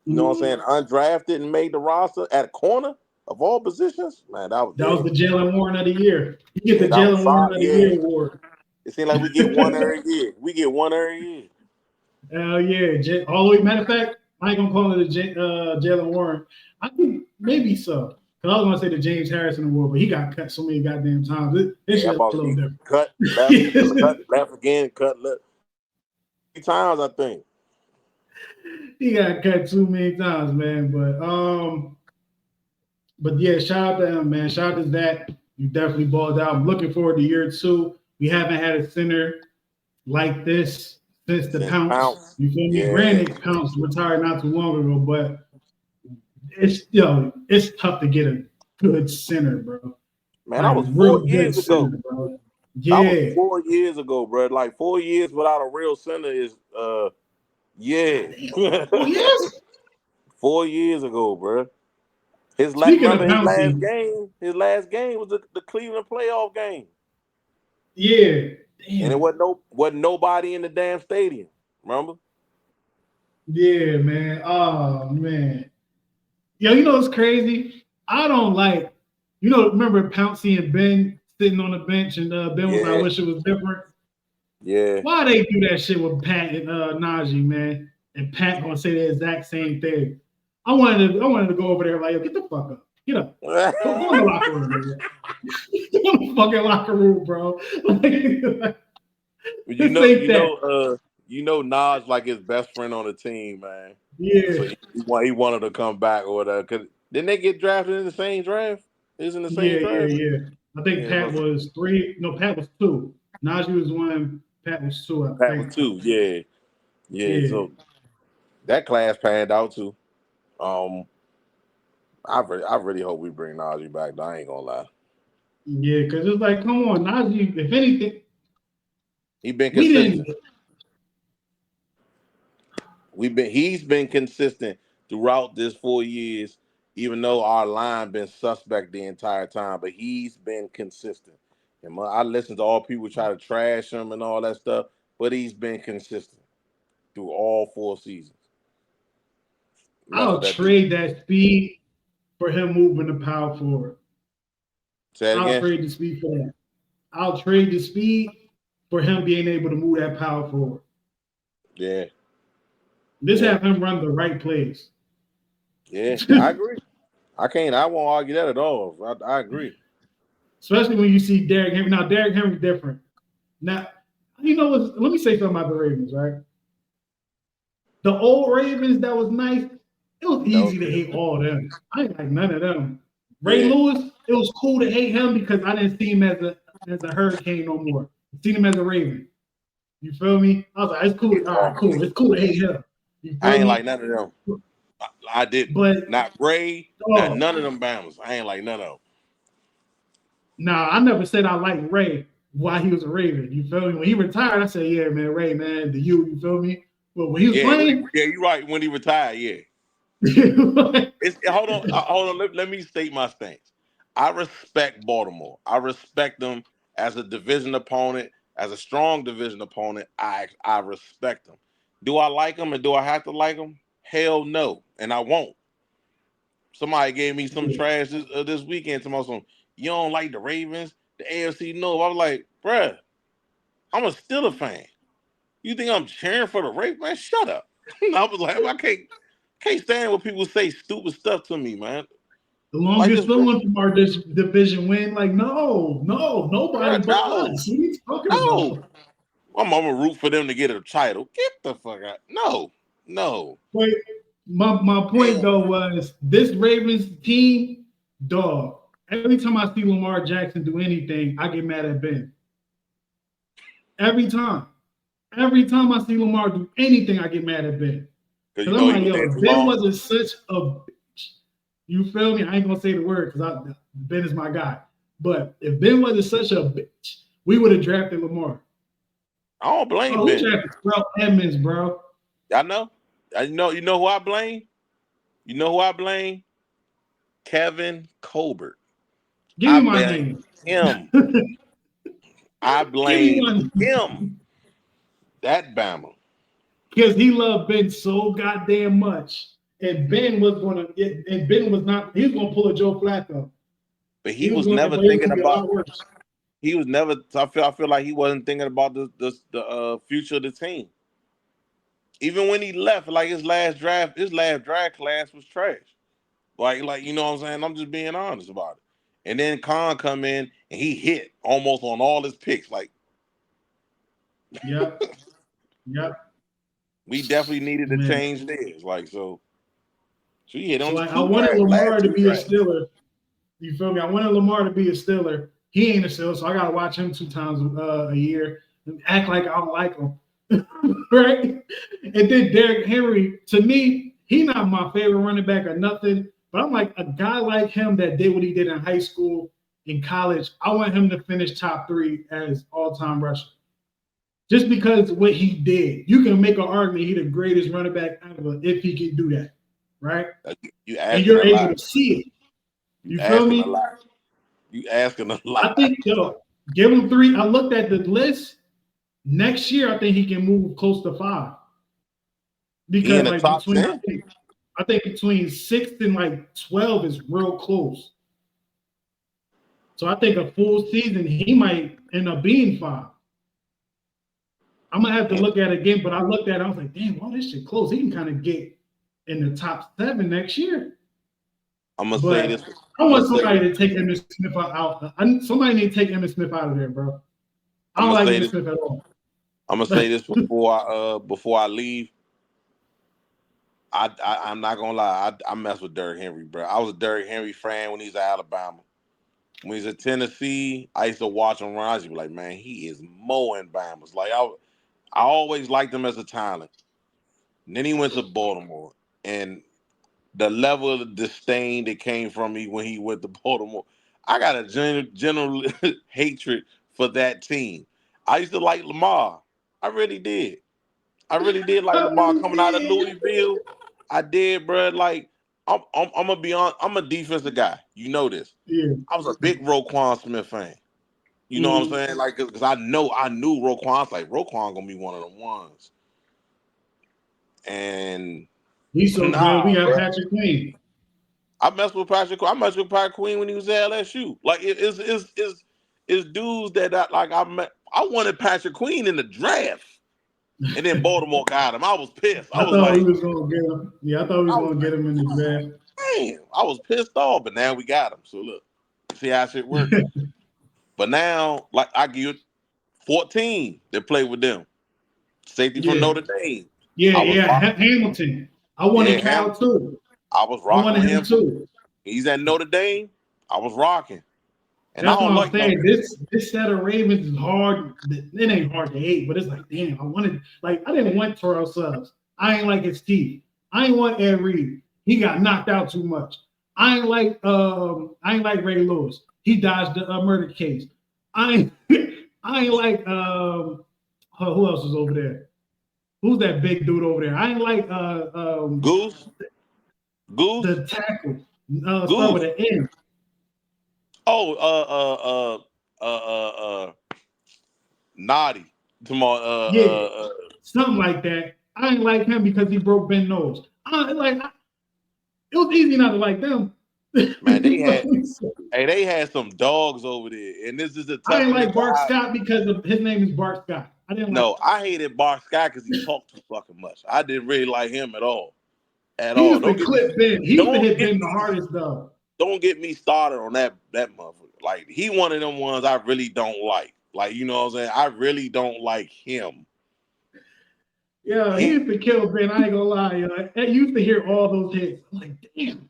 You know what I'm saying? Undrafted and made the roster at a corner of all positions. Man, that was the Jalen Warren of the year. You get the Jalen Warren of the year award. It seems like we get one every year. Hell yeah. All the way, matter of fact, I ain't gonna call it a Jalen Warren. I think maybe so. Because I was gonna say the James Harrison award, but he got cut so many goddamn times. It's just a little different. Cut left again, cut left. 3 times, I think. He got cut too many times, man. But yeah, shout out to him, man. Shout out to Zach. You definitely balled out. I'm looking forward to year 2. We haven't had a center like this since Pounce. You feel me? Yeah. Granted, Pounce retired not too long ago, but it's tough to get a good center, bro. Man, that was 4 years ago. Bro. Yeah, that was 4 years ago, bro. Like 4 years without a real center is 4 years? 4 years ago, bro. His last game was the Cleveland playoff game. Yeah. Damn. And it wasn't nobody in the damn stadium. Remember? Yeah, man. Oh man. Yo, you know what's crazy? I don't like, remember Pouncey and Ben sitting on the bench and Ben was like, I wish it was different. Yeah. Why they do that shit with Pat and Najee, man? And Pat gonna say the exact same thing. I wanted to go over there like, yo, get the fuck up. Get up. Go in the locker room, man. Go in the fucking locker room, bro. Naj like his best friend on the team, man. Yeah. So he wanted to come back or whatever. Cause didn't they get drafted in the same draft? It was in the same draft. Yeah. I think Pat was 3. No, Pat was 2. Najee was 1. Pat was 2. Pat was 2. Yeah. So that class panned out too. I really hope we bring Najee back, though. I ain't gonna lie. Yeah, because it's like, come on, Najee, if anything, he's been consistent. He's been consistent throughout this 4 years, even though our line been suspect the entire time, but he's been consistent. And I listen to all people try to trash him and all that stuff, but he's been consistent through all 4 seasons. I'll trade that speed for him moving the power forward. I'll trade the speed for that. I'll trade the speed for him being able to move that power forward. Yeah. Have him run the right plays. Yeah, I agree. I won't argue that at all. I agree. Especially when you see Derrick Henry. Now, Derrick Henry's different. Now, let me say something about the Ravens, right? The old Ravens that was nice, it was easy to hate all of them. I ain't like none of them. Ray Lewis, it was cool to hate him because I didn't see him as a Hurricane no more. I seen him as a Raven. You feel me? I was like, it's cool. All right, cool. It's cool to hate him. I ain't like none of them. I didn't. But not Ray, not none of them Bama's. I ain't like none of them. Nah, I never said I liked Ray while he was a Raven. You feel me? When he retired, I said, yeah, man, Ray, man, you feel me? But when he was playing. Yeah, you're right. When he retired, yeah. Hold on. Let me state my stance. I respect Baltimore. I respect them as a division opponent, as a strong division opponent. I respect them. Do I like them and do I have to like them? Hell no, and I won't. Somebody gave me some trash this weekend. Somebody, you don't like the Ravens, the AFC North. I was like, bruh, I'm a Steelers fan. You think I'm cheering for the Ravens? Man, shut up. I was like, I can't stand when people say stupid stuff to me, man. The longest villain from our division win, like, no, nobody but us. What are you talking about? I'm gonna root for them to get a title. Get the fuck out. No. Wait, My point though was this Ravens team, dog. Every time I see Lamar Jackson do anything, I get mad at Ben. Every time. Every time I see Lamar do anything, I get mad at Ben. Because I'm like, yo, Ben wasn't such a bitch. You feel me? I ain't gonna say the word because Ben is my guy. But if Ben wasn't such a bitch, we would have drafted Lamar. I don't blame Ben. Who drafted Terrell Edmonds, bro? I know. You know who I blame? You know who I blame? Kevin Colbert. Give me my name. Him. I blame him. That Bama. Because he loved Ben so goddamn much. And Ben was gonna he was gonna pull a Joe Flacco. But he was never thinking about he was never I feel like he wasn't thinking about the future of the team. Even when he left, like his last draft class was trash. Like you know what I'm saying? I'm just being honest about it. And then Khan come in and he hit almost on all his picks. Like, yep. We definitely needed to change theirs. Like, so he hit on like I wanted Lamar to be a Steeler. You feel me? I wanted Lamar to be a Steeler. He ain't a Steeler, so I gotta watch him 2 times a year and act like I don't like him. Right? And then Derrick Henry, to me, he not my favorite running back or nothing. But I'm like, a guy like him that did what he did in high school, in college, I want him to finish top 3 as all-time rusher. Just because what he did. You can make an argument he's the greatest running back ever if he can do that, right? And you're able to see it. You feel me? You asking a lot. I think, give him 3. I looked at the list. Next year, I think he can move close to 5. Because like I think between 6 and like 12 is real close. So I think a full season, he might end up being 5. I'm gonna have to look at it again, but I looked at it, I was like, damn, all this shit close. He can kind of get in the top 7 next year. I'm gonna say this. I want somebody to take Emmitt Smith out. Somebody need to take Emmitt Smith out of there, bro. I don't like Emmitt Smith at all. I'm gonna say this before I leave. I'm not gonna lie. I mess with Derrick Henry, bro. I was a Derrick Henry fan when he's at Alabama. When he's at Tennessee, I used to watch him run. I used to be like, man, he is mowing Bamas. Like I always liked him as a talent. And then he went to Baltimore, and the level of disdain that came from me when he went to Baltimore, I got a general hatred for that team. I used to like Lamar. I really did. I really did like Lamar coming out of Louisville. I did, bro. Like, I'm gonna be on. I'm a defensive guy. You know this. Yeah. I was a big Roquan Smith fan. You know what I'm saying? Like, because I knew Roquan. I was like, Roquan gonna be one of the ones. And he's so good. We got Patrick Queen. I messed with Patrick. I messed with Patrick Queen when he was at LSU. Like, it's dudes that I met. I wanted Patrick Queen in the draft. And then Baltimore got him. I was pissed. I thought we was gonna get him. Yeah, I thought we was gonna get him in the draft. Damn, I was pissed off, but now we got him. So look, see how shit works. But now, like, I give you 14 that play with them. Safety from Notre Dame. Hamilton. I wanted Cal too. I was rocking him too. He's at Notre Dame. I was rocking. And that's what I'm saying. This set of Ravens is hard. It ain't hard to hate, but it's like, damn, I didn't want Terrell Suggs. I ain't like his teeth. I ain't want Ed Reed. He got knocked out too much. I ain't like Ray Lewis. He dodged a murder case. I ain't like who else is over there? Who's that big dude over there? I ain't like Goose. The tackle. Start with an N. Naughty. Something like that. I ain't like him because he broke Ben's nose. It was easy not to like them. Man, they had some dogs over there, and this is the. I didn't like Bart Scott because his name is Bart Scott. I hated Bart Scott because he talked too fucking much. I didn't really like him at all. He used to clip Ben. He used to hit Ben the hardest though. Don't get me started on that motherfucker. Like, he one of them ones I really don't like. Like, you know what I'm saying? I really don't like him. Yeah, he used to kill Ben. I ain't gonna lie, yo. I used to hear all those hits. I'm like, damn.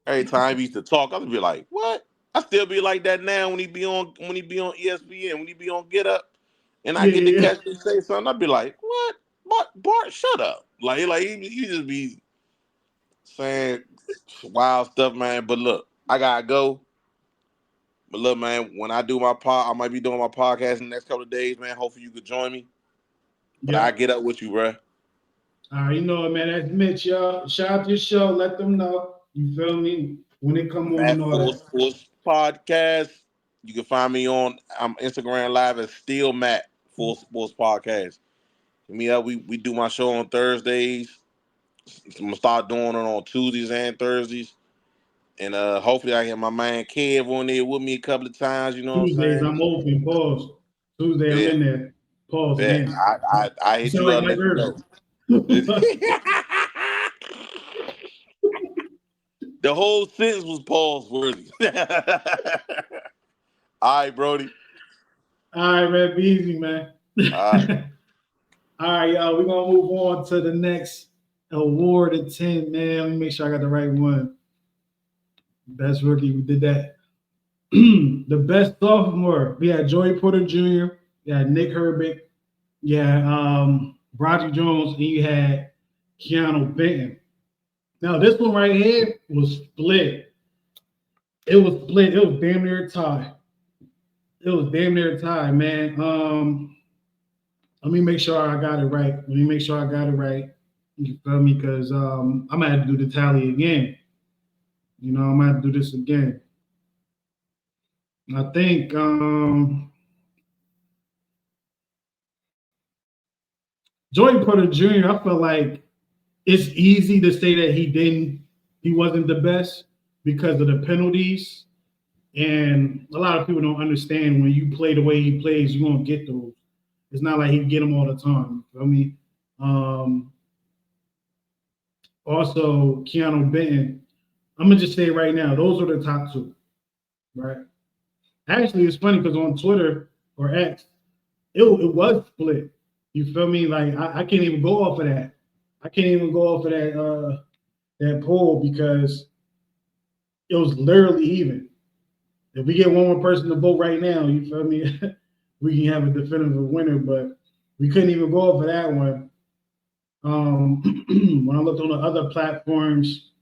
Every time he used to talk, I'd be like, "What?" I still be like that now when he be on ESPN, when he be on Get Up, and I get to Yeah. catch him say something. I'd be like, "What? Bart, shut up!" Like he just be saying wild stuff, man. But look, I gotta go. But look, man, when I do my I might be doing my podcast in the next couple of days, man. Hopefully you could join me. But I get up with you, bro. All right, you know it, man. That's Mitch, y'all. Shout out to your show. Let them know. You feel me? When they come on Matt and all Full that. Sports Podcast. You can find me on Instagram Live as Still Matt Full Sports Podcast. Hit me up. We do my show on Thursdays. I'm gonna start doing it on Tuesdays and Thursdays. And hopefully I get my man Kev on there with me a couple of times, you know what I'm Tuesdays, saying? I'm open. Pause. Tuesday, I'm Bet. in there. Pause Bet. again. I You hit sound you like up, Mike let you know. Irvin. The whole sentence was pause worthy. All right, Brody. All right, man. Be easy, man. All right. All right, y'all. We're gonna move on to the next award at 10, man. Let me make sure I got the right one. Best rookie, we did that. The best sophomore, we had Joey Porter Jr., we had Nick Herbig, you had Broderick Jones, and you had Keanu Benton. Now, this one right here was split. It was split. It was damn near a tie. It was damn near a tie, man. Let me make sure I got it right. Let me make sure I got it right. You feel me? Because I'm gonna have to do the tally again. You know, I'm gonna have to do this again. I think Joey Porter Jr., I feel like it's easy to say that he wasn't the best because of the penalties. And a lot of people don't understand when you play the way he plays, you're gonna get those. It's not like he get them all the time. I mean, also Keanu Benton. I'm gonna just say right now, those are the top two, right? Actually, it's funny because on Twitter or X, it was split. You feel me? Like I can't even go off of that. I can't even go off of that poll because it was literally even. If we get one more person to vote right now, you feel me? We can have a definitive winner, but we couldn't even go off of that one. When I looked on the other platforms,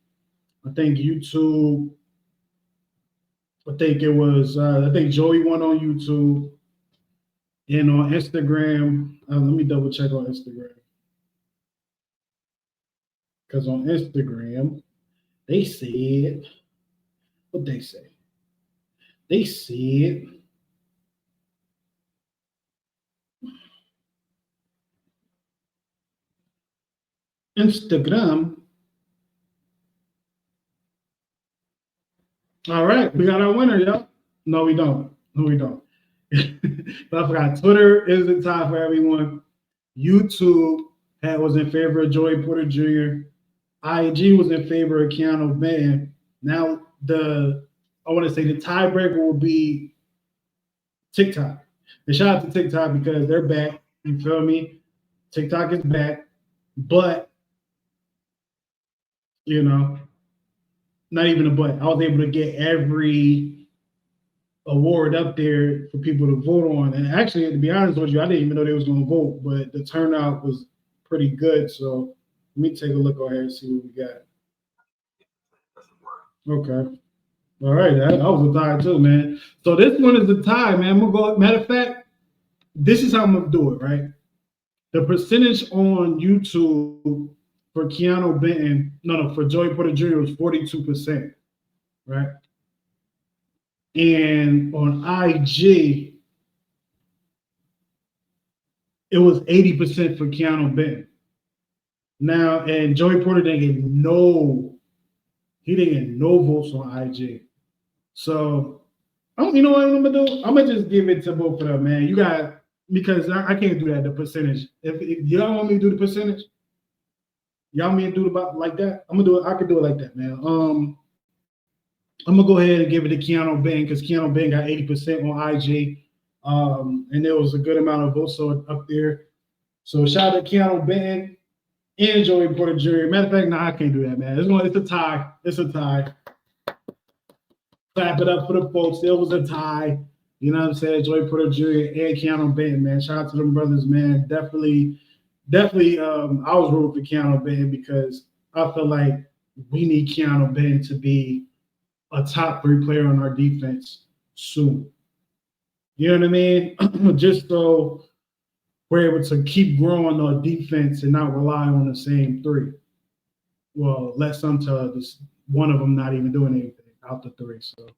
I think YouTube. I think it was. I think Joey won on YouTube, and on Instagram. Let me double check on Instagram because on Instagram they said what they say. They said Instagram. All right, we got our winner, y'all. No, we don't. No, we don't. But I forgot. Twitter is the tie for everyone. YouTube was in favor of Joey Porter Jr. IG was in favor of Keanu Benton. Now I want to say the tiebreaker will be TikTok. And shout out to TikTok because they're back. You feel me? TikTok is back, but you know, not even a but. I was able to get every award up there for people to vote on. And actually, to be honest with you, I didn't even know they was going to vote, but the turnout was pretty good. So let me take a look over here and see what we got. Okay. All right. That was a tie too, man. So this one is a tie, man. I'm going to go. Matter of fact, this is how I'm going to do it, right? The percentage on YouTube for Keanu Benton, for Joey Porter Jr. was 42%, right? And on IG, it was 80% for Keanu Benton. Now, and Joey Porter didn't get no votes on IG. So, you know what I'm gonna do? I'm gonna just give it to both of them, man. You got because I can't do that. The percentage. If y'all want me to do the percentage, y'all want me to do it like that. I'm gonna do it. I can do it like that, man. I'm gonna go ahead and give it to Keanu Benton because Keanu Benton got 80% on IG, and there was a good amount of votes up there. So shout out to Keanu Benton and Joey Porter Jr. Matter of fact, nah, I can't do that, man. It's a tie. It's a tie. Clap it up for the folks. It was a tie. You know what I'm saying? Joey Porter Jr. and Keanu Benton, man. Shout out to them brothers, man. Definitely. I was rooting for Keanu Benton because I feel like we need Keanu Benton to be a top 3 player on our defense soon. You know what I mean? Just so we're able to keep growing our defense and not rely on the same 3. Well, let some to one of them not even doing anything out the 3. So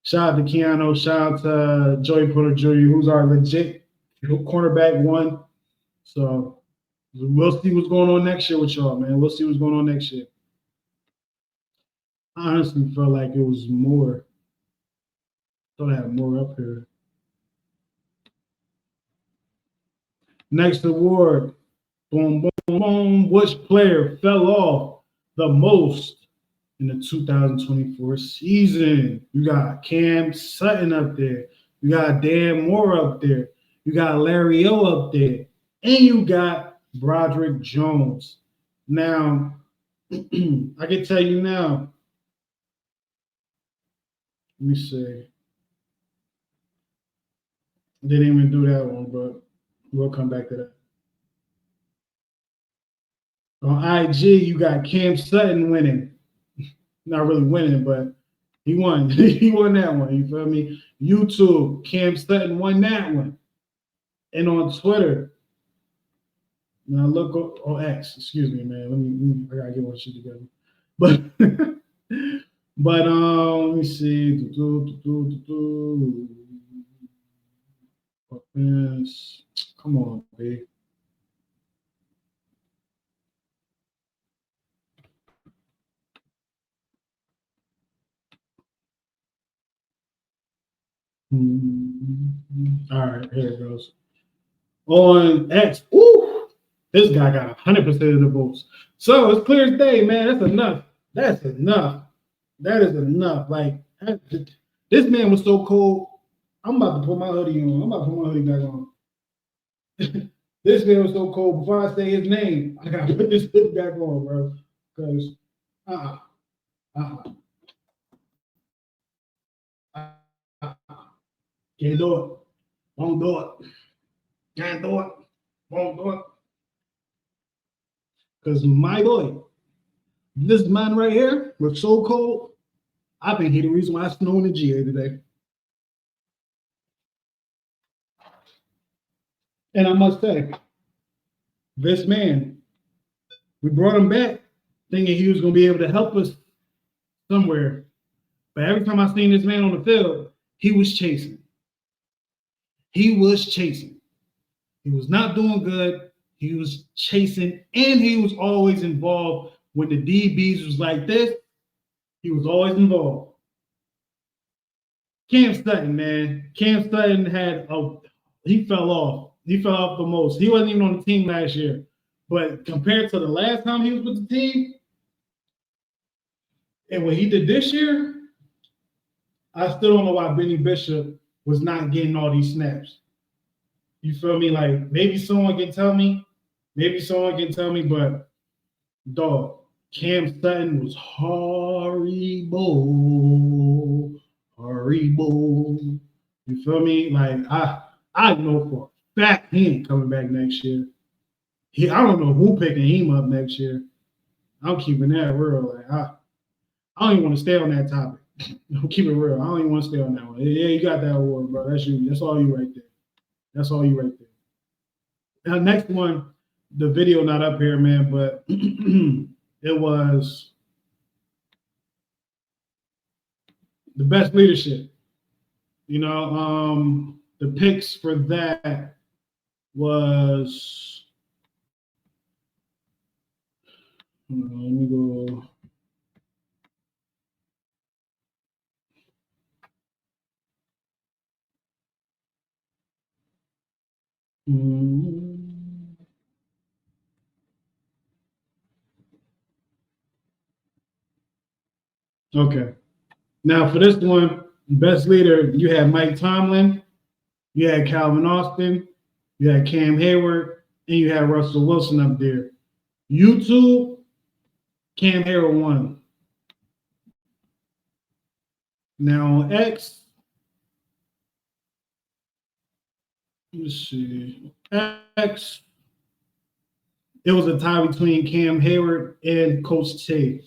shout out to Keanu. Shout out to Joey Porter Jr., who's our legit cornerback 1. So we'll see what's going on next year with y'all, man. We'll see what's going on next year. I honestly felt like it was more. Thought I had more up here. Next award. Boom, boom, boom. Which player fell off the most in the 2024 season? You got Cam Sutton up there. You got Dan Moore up there. You got Larry O up there. And you got Broderick Jones. Now, I can tell you now. Let me see. Didn't even do that one, but we'll come back to that. On IG, you got Cam Sutton winning. Not really winning, but he won. He won that one. You feel me? YouTube, Cam Sutton won that one. And on Twitter, now look on X. Excuse me, man. I gotta get one shit together. But let me see. Come on, babe. All right, here it goes. On X, this guy got 100% of the votes. So it's clear as day, man. That's enough. That's enough. That is enough. Like, this man was so cold. I'm about to put my hoodie on. I'm about to put my hoodie back on. This man was so cold. Before I say his name, I got to put this hoodie back on, bro. Because, can't do it. Won't do it. Can't do it. Won't do it. Because my boy, this man right here was so cold, I think he's the reason why I snow in the GA today. And I must say, this man, we brought him back thinking he was going to be able to help us somewhere. But every time I seen this man on the field, he was chasing. He was chasing. He was not doing good. He was chasing, and he was always involved. When the DBs was like this, he was always involved. Cam Sutton, man. Cam Sutton he fell off. He fell off the most. He wasn't even on the team last year. But compared to the last time he was with the team, and what he did this year, I still don't know why Benny Bishop was not getting all these snaps. You feel me? Like, maybe someone can tell me. But dog, Cam Sutton was horrible. You feel me? Like, I know for a fact he ain't coming back next year. I don't know who picking him up next year. I'm keeping that real. Like, I don't even want to stay on that topic. I'll keep it real. I don't even want to stay on that one. Yeah, you got that award, bro. That's you. That's all you right there. Now, next one, the video not up here, man, but it was the best leadership. You know, the picks for that was, let me go. Okay. Now for this one, best leader, you had Mike Tomlin, you had Calvin Austin, you had Cam Hayward, and you have Russell Wilson up there. YouTube, Cam Hayward won. Now on X, let's see. X, it was a tie between Cam Hayward and Coach T.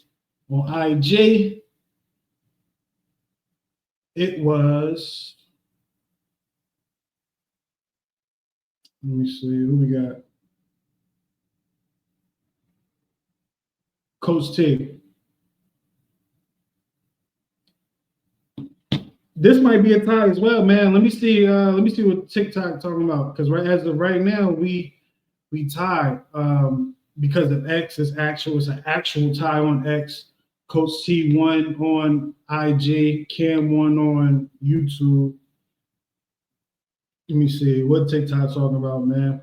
On IG, it was, let me see, who we got? Coach T. This might be a tie as well, man. Let me see what TikTok talking about. Because as of right now, we tied because of X. It's an actual tie on X. Coach T won on IG. Cam won on YouTube. Let me see what TikTok talking about, man.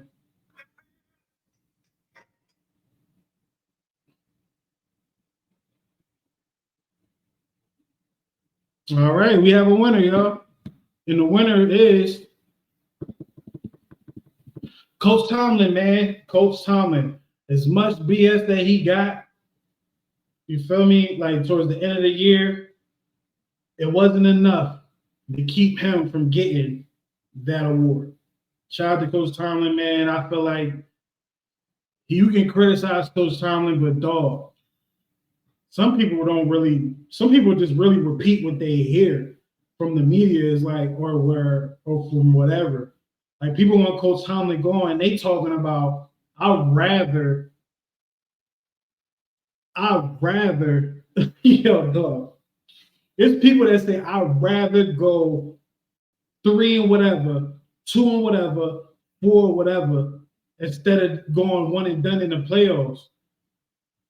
All right, we have a winner, y'all. And the winner is Coach Tomlin, man. Coach Tomlin. As much BS that he got, you feel me? Like towards the end of the year, it wasn't enough to keep him from getting that award. Shout out to Coach Tomlin, man. I feel like you can criticize Coach Tomlin, but dog, some people just really repeat what they hear from the media, is like, or from whatever. Like people want Coach Tomlin going, they talking about, I'd rather, yo, dog. There's people that say, I'd rather go 3 and whatever, 2 and whatever, 4 whatever, instead of going 1 and done in the playoffs.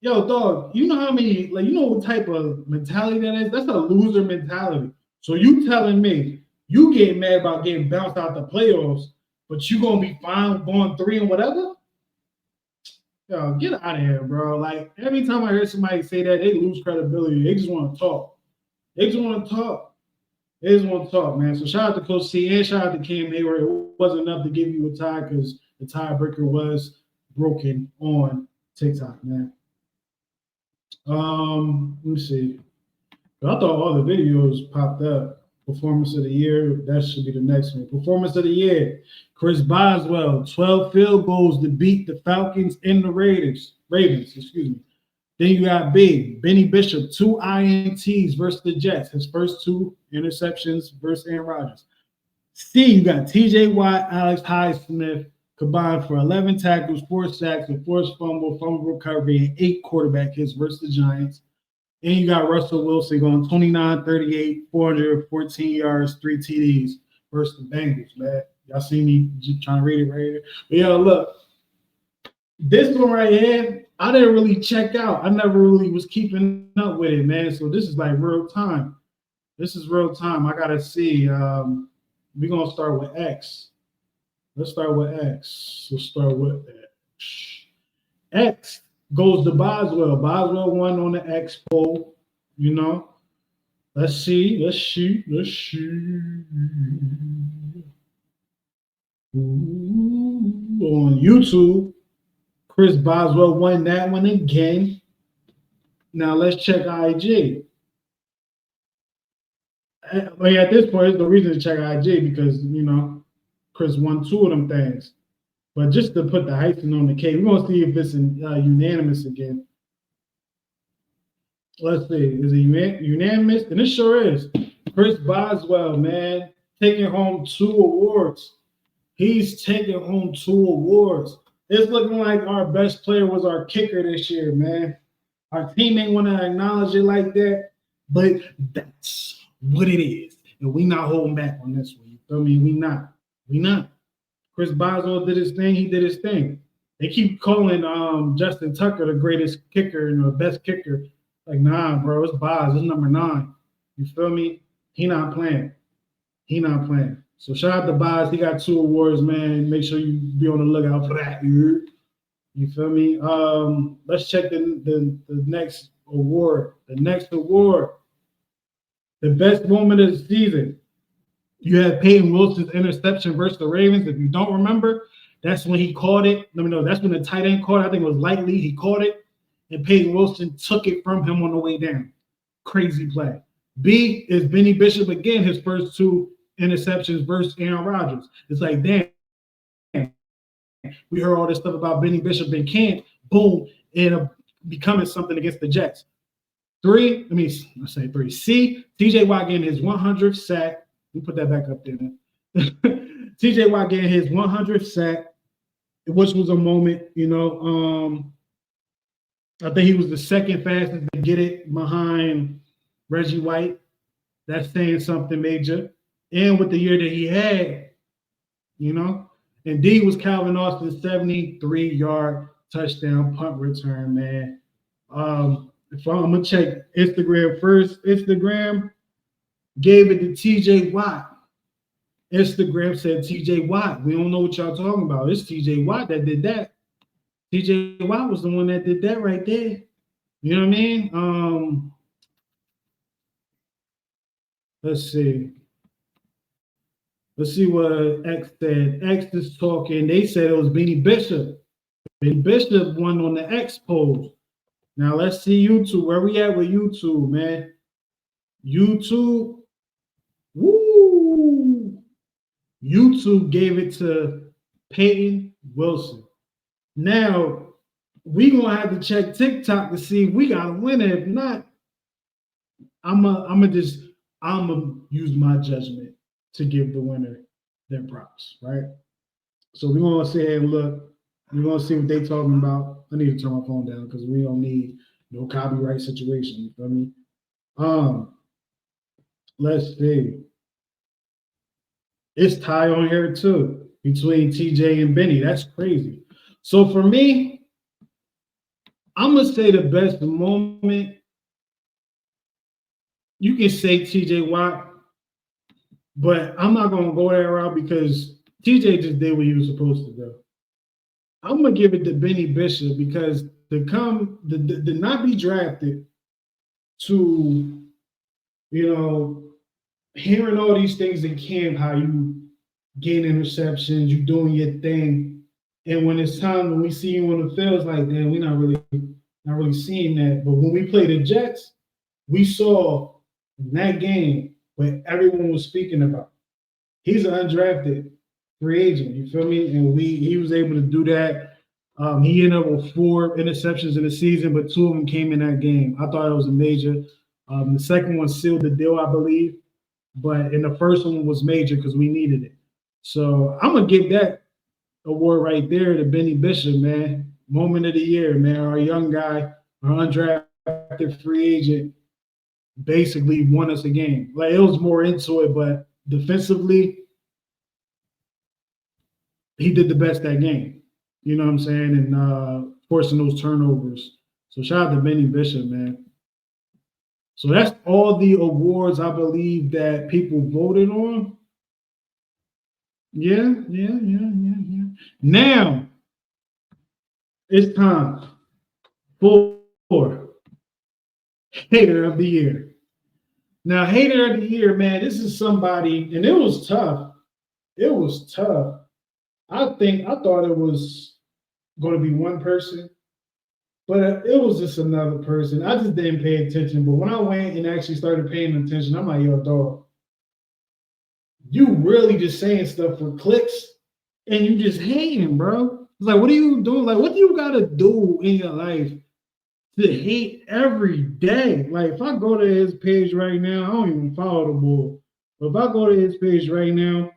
Yo, dog, you know how many, like, you know what type of mentality that is? That's a loser mentality. So you telling me you get mad about getting bounced out the playoffs, but you gonna be fine going 3 and whatever? Yo, get out of here, bro. Like, every time I hear somebody say that, they lose credibility. They just want to talk. They just want to talk, man. So shout out to Coach C and shout out to Cam Hayward. It wasn't enough to give you a tie because the tiebreaker was broken on TikTok, man. Let me see. I thought all the videos popped up. Performance of the year, that should be the next one. Performance of the year, Chris Boswell, 12 field goals to beat the Falcons and the Ravens, excuse me. Then you got B, Benny Bishop, 2 INTs versus the Jets, his first 2 interceptions versus Aaron Rodgers. C, you got TJ Watt, Alex Highsmith, combined for 11 tackles, 4 sacks, a forced fumble recovery, and 8 quarterback hits versus the Giants. And you got Russell Wilson going 29, 38, 414 yards, 3 TDs versus the Bengals, man. Y'all see me just trying to read it right here? But yo, look, this one right here, I didn't really check out. I never really was keeping up with it, man. So this is like real time. This is real time. I gotta see. We're gonna start with X. Let's start with X. Let's start with X. X goes to Boswell. Boswell won on the X poll, you know. Let's see. Ooh, on YouTube, Chris Boswell won that one again. Now let's check IG. At this point, there's no reason to check IG because, you know, Chris won 2 of them things. But just to put the icing on the cake, we're going to see if it's unanimous again. Let's see. Is it unanimous? And it sure is. Chris Boswell, man, taking home 2 awards. He's taking home 2 awards. It's looking like our best player was our kicker this year, man. Our team ain't want to acknowledge it like that, but that's what it is. And we not holding back on this one. You feel me? We not. Chris Boswell did his thing. He did his thing. They keep calling Justin Tucker the greatest kicker and the best kicker. Like, nah, bro, it's Bos. It's number 9. You feel me? He not playing. So shout out to Bos. He got 2 awards, man. Make sure you be on the lookout for that. You feel me? Let's check the next award. The next award. The best moment of the season. You have Peyton Wilson's interception versus the Ravens. If you don't remember, That's when he caught it. Let me know. That's when the tight end caught it. I think it was Likely. He caught it, and Peyton Wilson took it from him on the way down. Crazy play. B is Benny Bishop again, his first 2 interceptions versus Aaron Rodgers. It's like, damn, we heard all this stuff about Benny Bishop and can't, boom, and becoming something against the Jets. 3, let's say 3. C, TJ Watt getting his 100th sack. We put that back up there. TJ Watt getting his 100th sack, which was a moment, I think he was the second fastest to get it behind Reggie White. That's saying something major. And with the year that he had, And D was Calvin Austin's 73-yard touchdown punt return, man. If I'm going to check Instagram first, Instagram gave it to TJ Watt. Instagram said TJ Watt. We don't know what y'all talking about. It's TJ Watt that did that. TJ Watt was the one that did that right there. You know what I mean? Let's see. Let's see what X said. X is talking. They said it was Benny Bishop. Benny Bishop won on the X poll. Now let's see YouTube. Where we at with YouTube, man? YouTube. Woo! YouTube gave it to Peyton Wilson. Now, we going to have to check TikTok to see if we got a winner. If not, I'm going to use my judgment to give the winner their props, right? So we're going to say and look. We're going to see what they talking about. I need to turn my phone down because we don't need no copyright situation. You feel me? Let's see. It's tie on here too between TJ and Benny. That's crazy. So for me, I'm going to say the best moment. You can say TJ Watt, but I'm not going to go that route because TJ just did what he was supposed to do. I'm going to give it to Benny Bishop because to not be drafted to, hearing all these things in camp, how you gain interceptions, you doing your thing. And when it's time, when we see you on the field, it's like, damn, we're not really seeing that. But when we play the Jets, we saw in that game what everyone was speaking about. He's an undrafted free agent, you feel me? And he was able to do that. He ended up with 4 interceptions in the season, but 2 of them came in that game. I thought it was a major. The second one sealed the deal, I believe. But in the first one was major because we needed it. So I'm going to give that award right there to Benny Bishop, man. Moment of the year, man. Our young guy, our undrafted free agent, basically won us a game. Like, it was more into it, but defensively, he did the best that game. You know what I'm saying? And forcing those turnovers. So shout out to Benny Bishop, man. So that's all the awards I believe that people voted on. Yeah. Now, it's time for Hater of the Year. Now, Hater of the Year, man, this is somebody, and it was tough. It was tough. I thought it was going to be one person, but it was just another person. I just didn't pay attention. But when I went and actually started paying attention, I'm like, yo, dog, you really just saying stuff for clicks and you just hating, bro. It's like, what are you doing? Like, what do you got to do in your life to hate every day? Like, if I go to his page right now, I don't even follow the boy. But if I go to his page right now,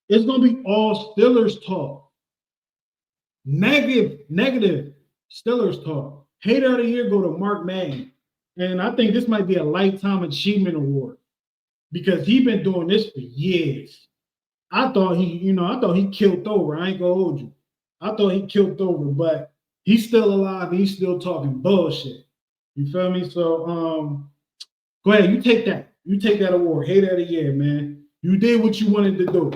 it's going to be all Steelers talk. Negative Steelers talk. Hater of the Year go to Mark Madden. And I think this might be a Lifetime Achievement Award because he's been doing this for years. I thought he killed over. I ain't going to hold you. I thought he killed over, but he's still alive. He's still talking bullshit. You feel me? So go ahead. You take that. You take that award. Hater of the Year, man. You did what you wanted to do.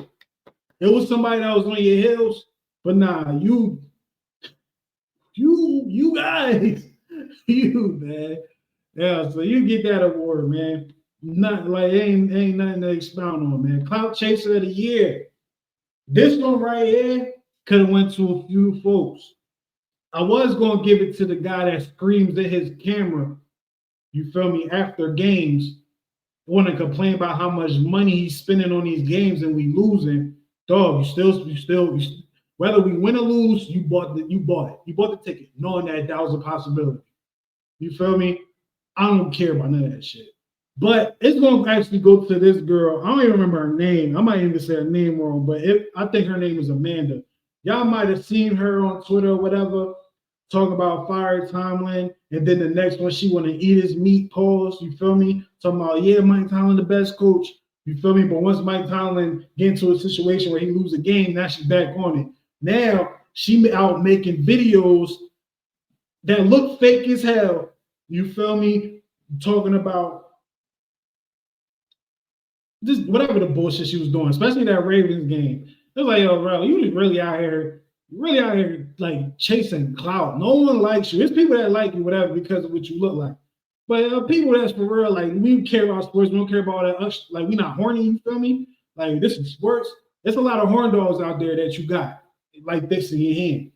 It was somebody that was on your heels, but nah, you guys, you, man. Yeah, so you get that award, man. Not like ain't nothing to expound on, man. Clout Chaser of the Year. This one right here, could have went to a few folks. I was gonna give it to the guy that screams at his camera, you feel me, after games, want to complain about how much money he's spending on these games and we losing. Dog, you still, whether we win or lose, you bought the ticket, knowing that was a possibility. You feel me? I don't care about none of that shit. But it's going to actually go to this girl. I don't even remember her name. I might even say her name wrong, but I think her name is Amanda. Y'all might have seen her on Twitter or whatever, talking about fire Tomlin, and then the next one, she want to eat his meat, pause, you feel me? Talking about, yeah, Mike Tomlin the best coach, you feel me? But once Mike Tomlin get into a situation where he lose a game, now she's back on it. Now, she out making videos that look fake as hell, you feel me? Talking about just whatever the bullshit she was doing, especially that Ravens game. It was like, yo, bro, you really out here like chasing clout. No one likes you. There's people that like you, whatever, because of what you look like. But people that's for real, like, we care about sports. We don't care about that. Like, we not horny, you feel me? Like, this is sports. There's a lot of horn dogs out there that you got, like this in your hand.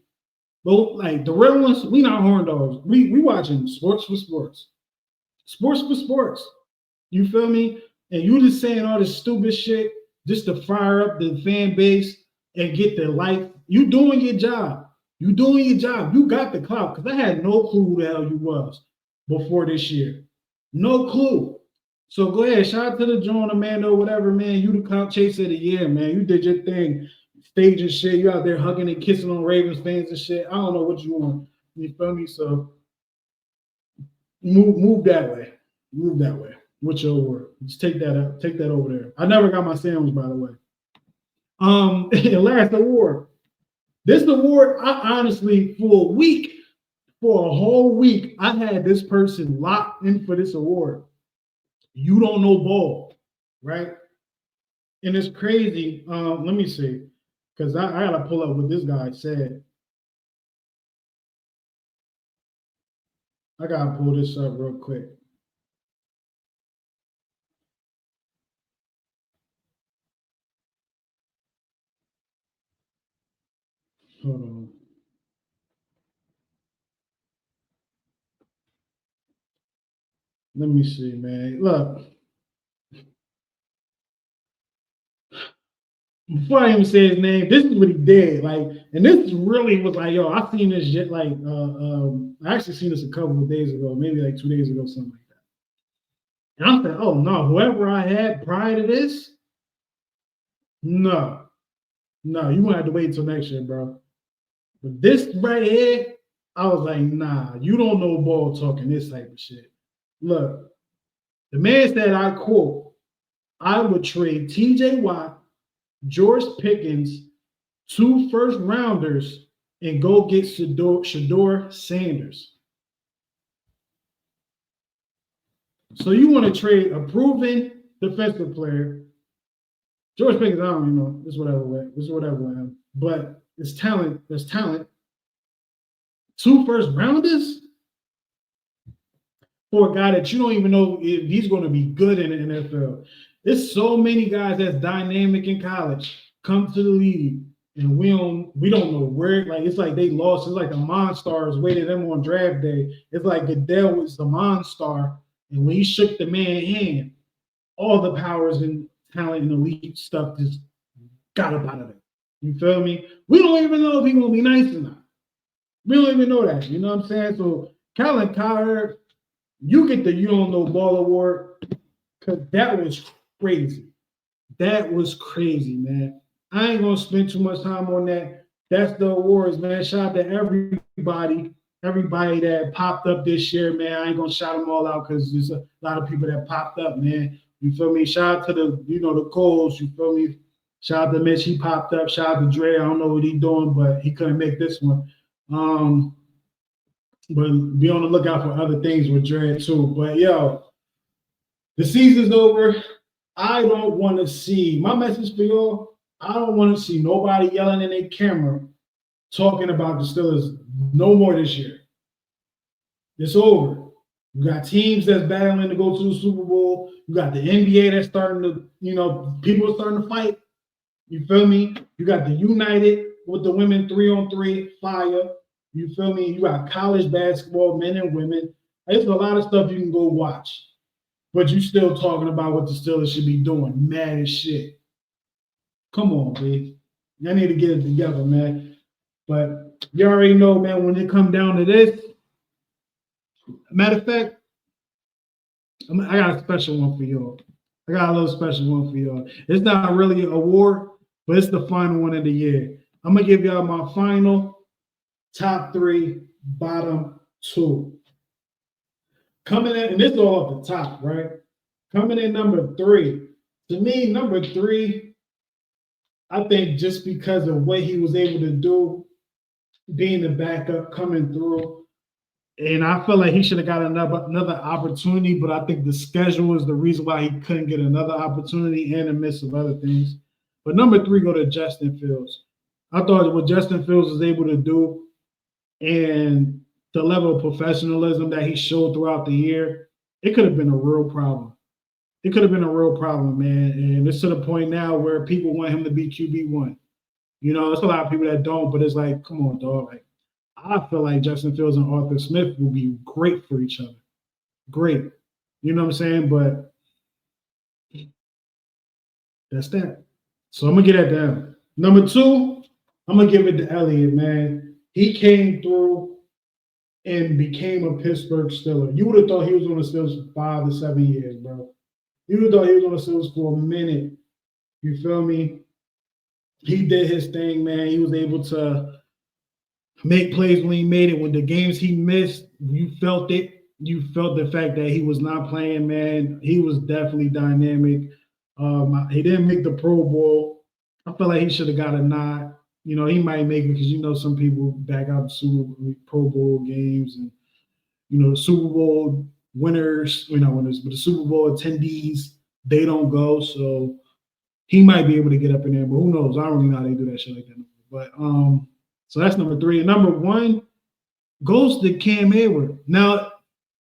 But, like, the real ones, we not horn dogs. We watching sports for sports. Sports for sports. You feel me? And you just saying all this stupid shit just to fire up the fan base and get their life. You doing your job. You doing your job. You got the clout. Because I had no clue who the hell you was before this year. No clue. So go ahead. Shout out to the John, Amanda, whatever, man. You the clout chaser of the year, man. You did your thing. Staging shit. You out there hugging and kissing on Ravens fans and shit. I don't know what you want. You feel me? So move that way. Move that way. What's your award? Just take that up. Take that over there. I never got my sandwich, by the way. Last award. This award, I honestly, for a whole week, I had this person locked in for this award. You don't know ball, right? And it's crazy. Let me see, because I gotta pull up what this guy said. I gotta pull this up real quick. Hold on. Let me see, man. Look. Before I even say his name, this is what he did. Like, and this really was like, yo, I seen this shit like I actually seen this a couple of days ago, maybe like 2 days ago, something like that. And I'm thinking, oh no, whoever I had prior to this, no, you won't have to wait until next year, bro. But this right here, I was like, nah, you don't know ball talking this type of shit. Look, the man said, I quote, I would trade TJ Watt, George Pickens, 2 first-rounders, and go get Shador Sanders. So you want to trade a proven defensive player. George Pickens, I don't even know. It's whatever with him. But it's talent. There's talent. 2 first-rounders for a guy that you don't even know if he's going to be good in the NFL. There's so many guys that's dynamic in college come to the league, and we don't know where. Like, it's like they lost. It's like the Monstars waited them on draft day. It's like Goodell was the Monstar, and when he shook the man's hand, all the powers and talent and elite stuff just got up out of it. You feel me? We don't even know if he's gonna be nice or not. We don't even know that. You know what I'm saying? So, Colin Cowherd, you get the You Don't Know Ball Award, because that was crazy. That was crazy, man. I ain't gonna spend too much time on that. That's the awards, man. Shout out to everybody that popped up this year, man. I ain't gonna shout them all out because there's a lot of people that popped up, man. You feel me? Shout out to the Coles, you feel me? Shout out to Mitch, he popped up. Shout out to Dre. I don't know what he's doing, but he couldn't make this one. But be on the lookout for other things with Dre too. But yo, the season's over. I don't want to see, my message for y'all, I don't want to see nobody yelling in a camera talking about the Steelers no more this year. It's over. You got teams that's battling to go to the Super Bowl. You got the NBA that's starting to, people are starting to fight. You feel me? You got the United with the women 3-on-3 fire. You feel me? You got college basketball, men and women. There's a lot of stuff you can go watch. But you still talking about what the Steelers should be doing. Mad as shit. Come on, B. Y'all need to get it together, man. But you already know, man, when it come down to this, matter of fact, I got a special one for y'all. I got a little special one for y'all. It's not really an award, but it's the final one of the year. I'm going to give y'all my final top 3, bottom 2. Coming in, and this is all off the top, right? Coming in number 3. To me, number 3, I think just because of what he was able to do, being the backup, coming through, and I feel like he should have got another opportunity, but I think the schedule is the reason why he couldn't get another opportunity and a miss of other things. But number 3 go to Justin Fields. I thought what Justin Fields was able to do and the level of professionalism that he showed throughout the year, it could have been a real problem. It could have been a real problem, man. And it's to the point now where people want him to be QB1. You know, there's a lot of people that don't, but it's like, come on, dog. Like, I feel like Justin Fields and Arthur Smith will be great for each other. Great. You know what I'm saying? But that's that. So I'm going to get that down. Number 2, I'm going to give it to Elliott, man. He came through and became a Pittsburgh Steeler. You would have thought he was on the Steelers for 5 to 7 years, bro. You would have thought he was on the Steelers for a minute. You feel me? He did his thing, man. He was able to make plays when he made it. When the games he missed, you felt it. You felt the fact that he was not playing, man. He was definitely dynamic. He didn't make the Pro Bowl. I feel like he should have got a nod. You know, he might make it because, you know, some people back out the Pro Bowl games and, you know, the Super Bowl winners, but the Super Bowl attendees, they don't go. So he might be able to get up in there, but who knows? I don't really know how they do that shit like that. But so that's number 3. And number 1 goes to Cam Hayward. Now,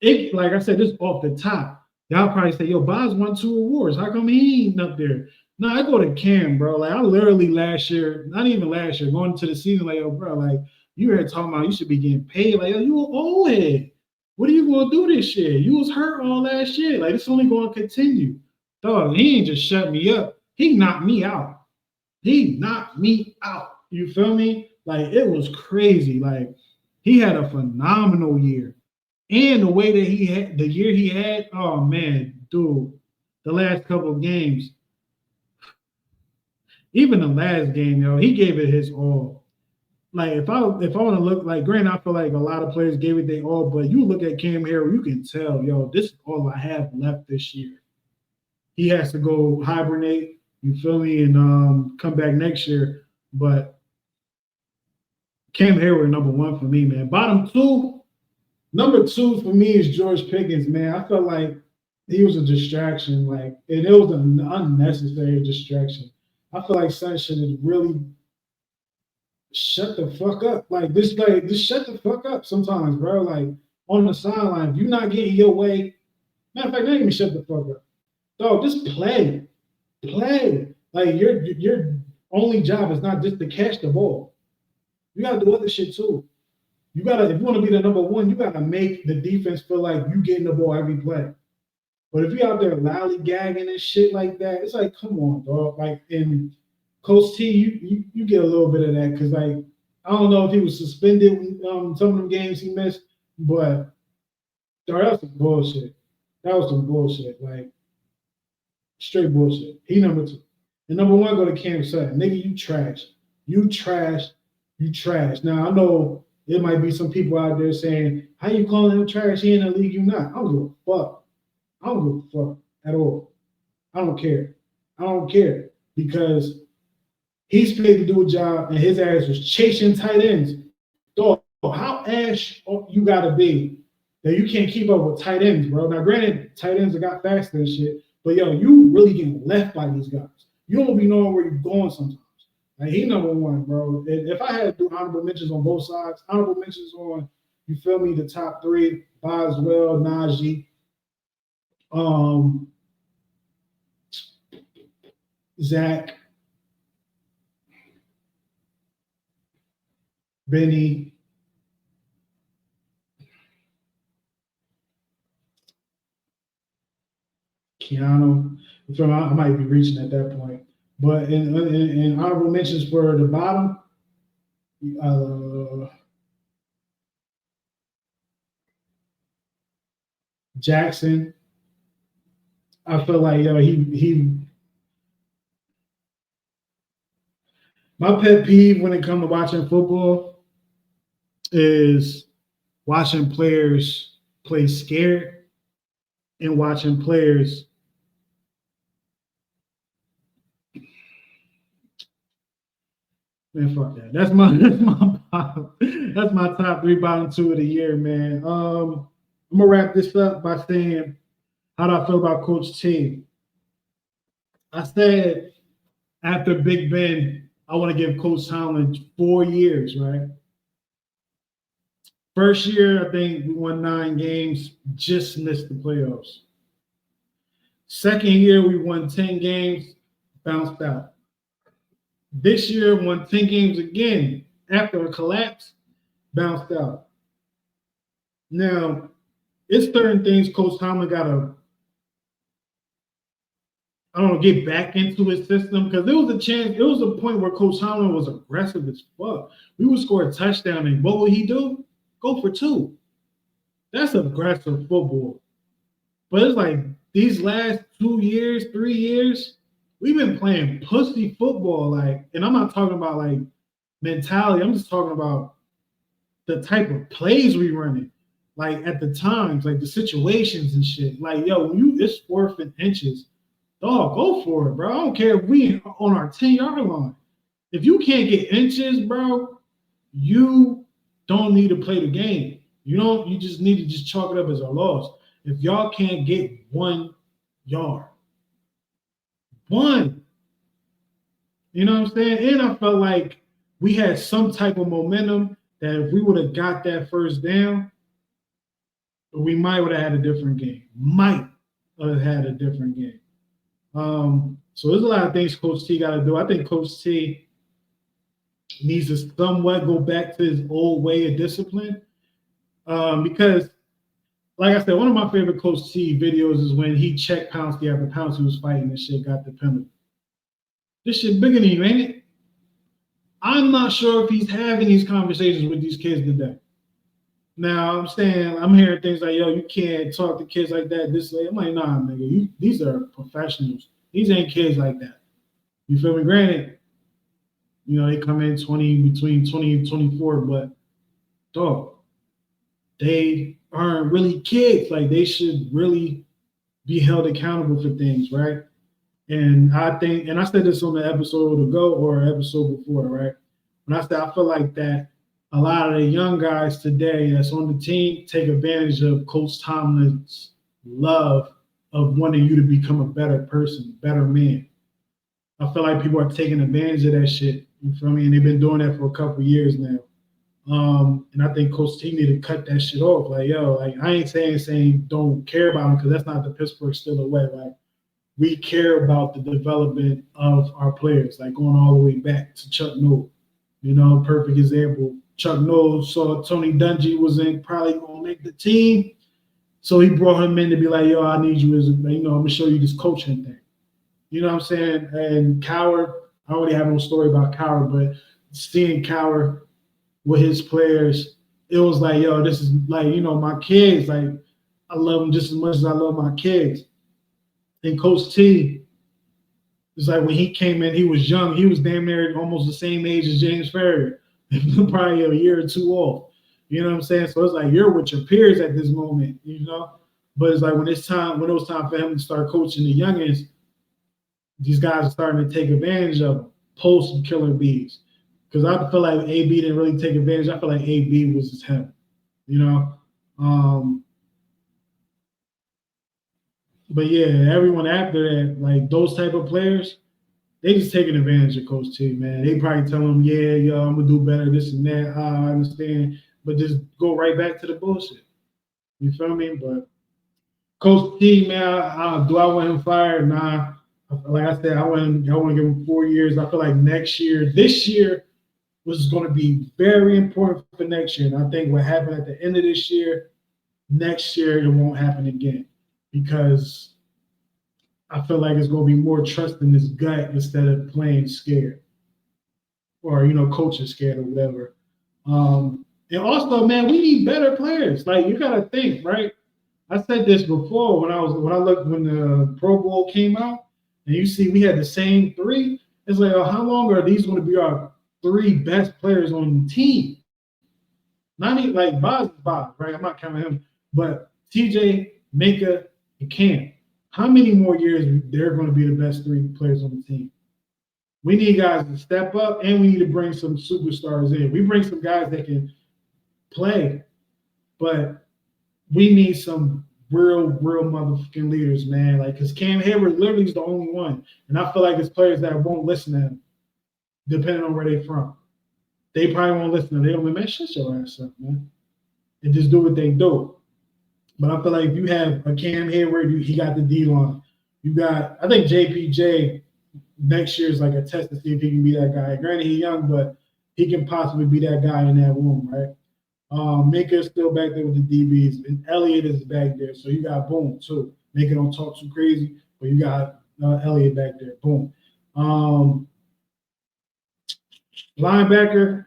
like I said, this is off the top. Y'all probably say, yo, Boz won 2 awards. How come he ain't up there? No, I go to Cam, bro. Like, I literally last year, not even last year, going into the season, like, yo, bro, like, you were talking about you should be getting paid. Like, yo, you an old head. What are you going to do this year? You was hurt all last year. Like, it's only going to continue. Dog, he ain't just shut me up. He knocked me out. He knocked me out. You feel me? Like, it was crazy. Like, he had a phenomenal year. And the way that he had, the year he had, oh, man, dude, the last couple of games, even the last game, yo, he gave it his all. Like, if I want to look, like, granted, I feel like a lot of players gave it their all, but you look at Cam Hayward, you can tell, yo, this is all I have left this year. He has to go hibernate, you feel me, and come back next year. But Cam Hayward, number 1 for me, man. Bottom 2, number 2 for me is George Pickens, man. I felt like he was a distraction, like, and it was an unnecessary distraction. I feel like Son should have really shut the fuck up. Like, just shut the fuck up sometimes, bro. Like, on the sideline, if you're not getting your way, matter of fact, not even shut the fuck up. Dog, just play. Play. Like, your only job is not just to catch the ball. You gotta do other shit too. If you want to be the number 1, you gotta make the defense feel like you getting the ball every play. But if you're out there lollygagging and shit like that, it's like, come on, dog. Like, in Coach T, you get a little bit of that because, like, I don't know if he was suspended some of them games he missed, but dog, that was some bullshit. That was some bullshit. Like, straight bullshit. He number 2. And number 1 go to Cam Sutton. Nigga, you trash. You trash. You trash. Now, I know there might be some people out there saying, how you calling him trash? He in the league, you not. I don't give a fuck. I don't give a fuck at all. I don't care. I don't care because he's paid to do a job and his ass was chasing tight ends. Dog, how ass you gotta be that you can't keep up with tight ends, bro? Now, granted, tight ends have got faster and shit, but yo, you really getting left by these guys. You don't be knowing where you're going sometimes. Like, he number 1, bro. And if I had to do honorable mentions on both sides, honorable mentions on, you feel me, the top 3, Boswell, Najee, Zach, Benny. Keanu. So I might be reaching at that point. But in honorable mentions for the bottom, Jackson. I feel like he my pet peeve when it comes to watching football is watching players play scared and watching players man, fuck that. That's my top 3 bottom 2 of the year, man. I'm gonna wrap this up by saying how do I feel about Coach T? I said after Big Ben, I want to give Coach Tomlin 4 years, right? First year, I think we won 9 games, just missed the playoffs. Second year, we won 10 games, bounced out. This year, won 10 games again after a collapse, bounced out. Now, it's certain things Coach Tomlin got to, I don't know, get back into his system because there was a chance, there was a point where Coach Tomlin was aggressive as fuck. We would score a touchdown, and what would he do? Go for 2. That's aggressive football. But it's like these last 2 years, 3 years, we've been playing pussy football. Like, and I'm not talking about like mentality. I'm just talking about the type of plays we running. Like at the times, like the situations and shit. Like, yo, when it's 4th and inches, dog, go for it, bro. I don't care if we on our 10-yard line. If you can't get inches, bro, you don't need to play the game. You just need to just chalk it up as a loss. If y'all can't get 1 yard. 1. You know what I'm saying? And I felt like we had some type of momentum that if we would have got that first down, we might would have had a different game. Might have had a different game. So there's a lot of things Coach T got to do. I think Coach T needs to somewhat go back to his old way of discipline. Because, like I said, one of my favorite Coach T videos is when he checked Pouncey after Pouncey was fighting and shit, got the penalty. This shit bigger than you, ain't it? I'm not sure if he's having these conversations with these kids today. Now, I'm hearing things like, yo, you can't talk to kids like that this way. I'm like, nah, nigga, these are professionals. These ain't kids like that. You feel me? Granted, they come in between 20 and 24, but dog, they aren't really kids. Like, they should really be held accountable for things, right? And I think, and I said this on the episode ago or episode before, right? When I said I feel like that a lot of the young guys today that's on the team take advantage of Coach Tomlin's love of wanting you to become a better person, better man. I feel like people are taking advantage of that shit. You feel me? And they've been doing that for a couple of years now. And I think Coach T need to cut that shit off. Like, yo, like I ain't saying don't care about him because that's not the Pittsburgh Steelers way. Like, we care about the development of our players, like going all the way back to Chuck Noll. Perfect example. Chuck Noll saw Tony Dungy wasn't probably going to make the team. So he brought him in to be like, yo, I need you as, I'm going to show you this coaching thing. You know what I'm saying? And Coward, I already have no story about Coward, but seeing Coward with his players, it was like, yo, this is like, my kids, like, I love them just as much as I love my kids. And Coach T, it's like when he came in, he was young. He was damn near almost the same age as James Ferrier, probably a year or 2 off. You know what I'm saying? So it's like you're with your peers at this moment, But it's like when it was time for him to start coaching the youngins, these guys are starting to take advantage of him, post Killer Bees. Because I feel like AB didn't really take advantage. I feel like AB was just him, But yeah, everyone after that, like those type of players, they just taking advantage of Coach T, man. They probably tell him, yeah, yo, I'm gonna do better, this and that. I understand, but just go right back to the bullshit. You feel me? But Coach T, man, do I want him fired? Nah. Like I said, I want to give him 4 years. I feel like this year, was going to be very important for next year. And I think what happened at the end of this year, next year it won't happen again, because I feel like it's going to be more trust in his gut instead of playing scared, or coaching scared or whatever. And also, man, we need better players. Like, you got to think, right? I said this before when the Pro Bowl came out, and you see we had the same three. It's like, how long are these going to be our three best players on the team? Not even like Boz is Boz, right? I'm not counting him, but TJ, Minka, and Cam. How many more years they're going to be the best three players on the team? We need guys to step up, and we need to bring some superstars in. We bring some guys that can play, but we need some real motherfucking leaders, man. Like, because Cam Hayward literally is the only one, and I feel like it's players that won't listen to him, depending on where they're from. They probably won't listen to him. They don't be, man, shut your ass up, man, and just do what they do. But I feel like if you have a Cam Hayward, he got the D-line. You got, I think JPJ next year is like a test to see if he can be that guy. Granted, he's young, but he can possibly be that guy in that room, right? Minka's still back there with the DBs, and Elliott is back there. So you got boom too. Minka don't talk too crazy, but you got Elliott back there. Boom. Linebacker,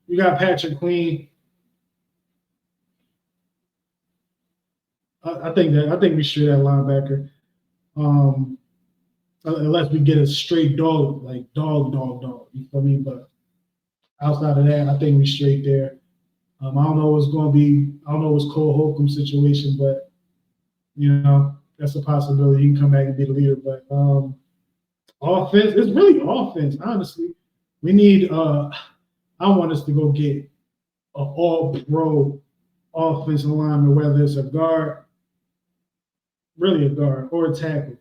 you got Patrick Queen. I think we should have linebacker. Unless we get a straight dog, like dog. You feel me? But outside of that, I think we straight there. I don't know what's going to be. I don't know what's Cole Holcomb's situation, but that's a possibility. He can come back and be the leader. But offense, it's really offense. Honestly, we need. I want us to go get an all-pro offensive lineman, whether it's a guard, really a guard, or a tackle.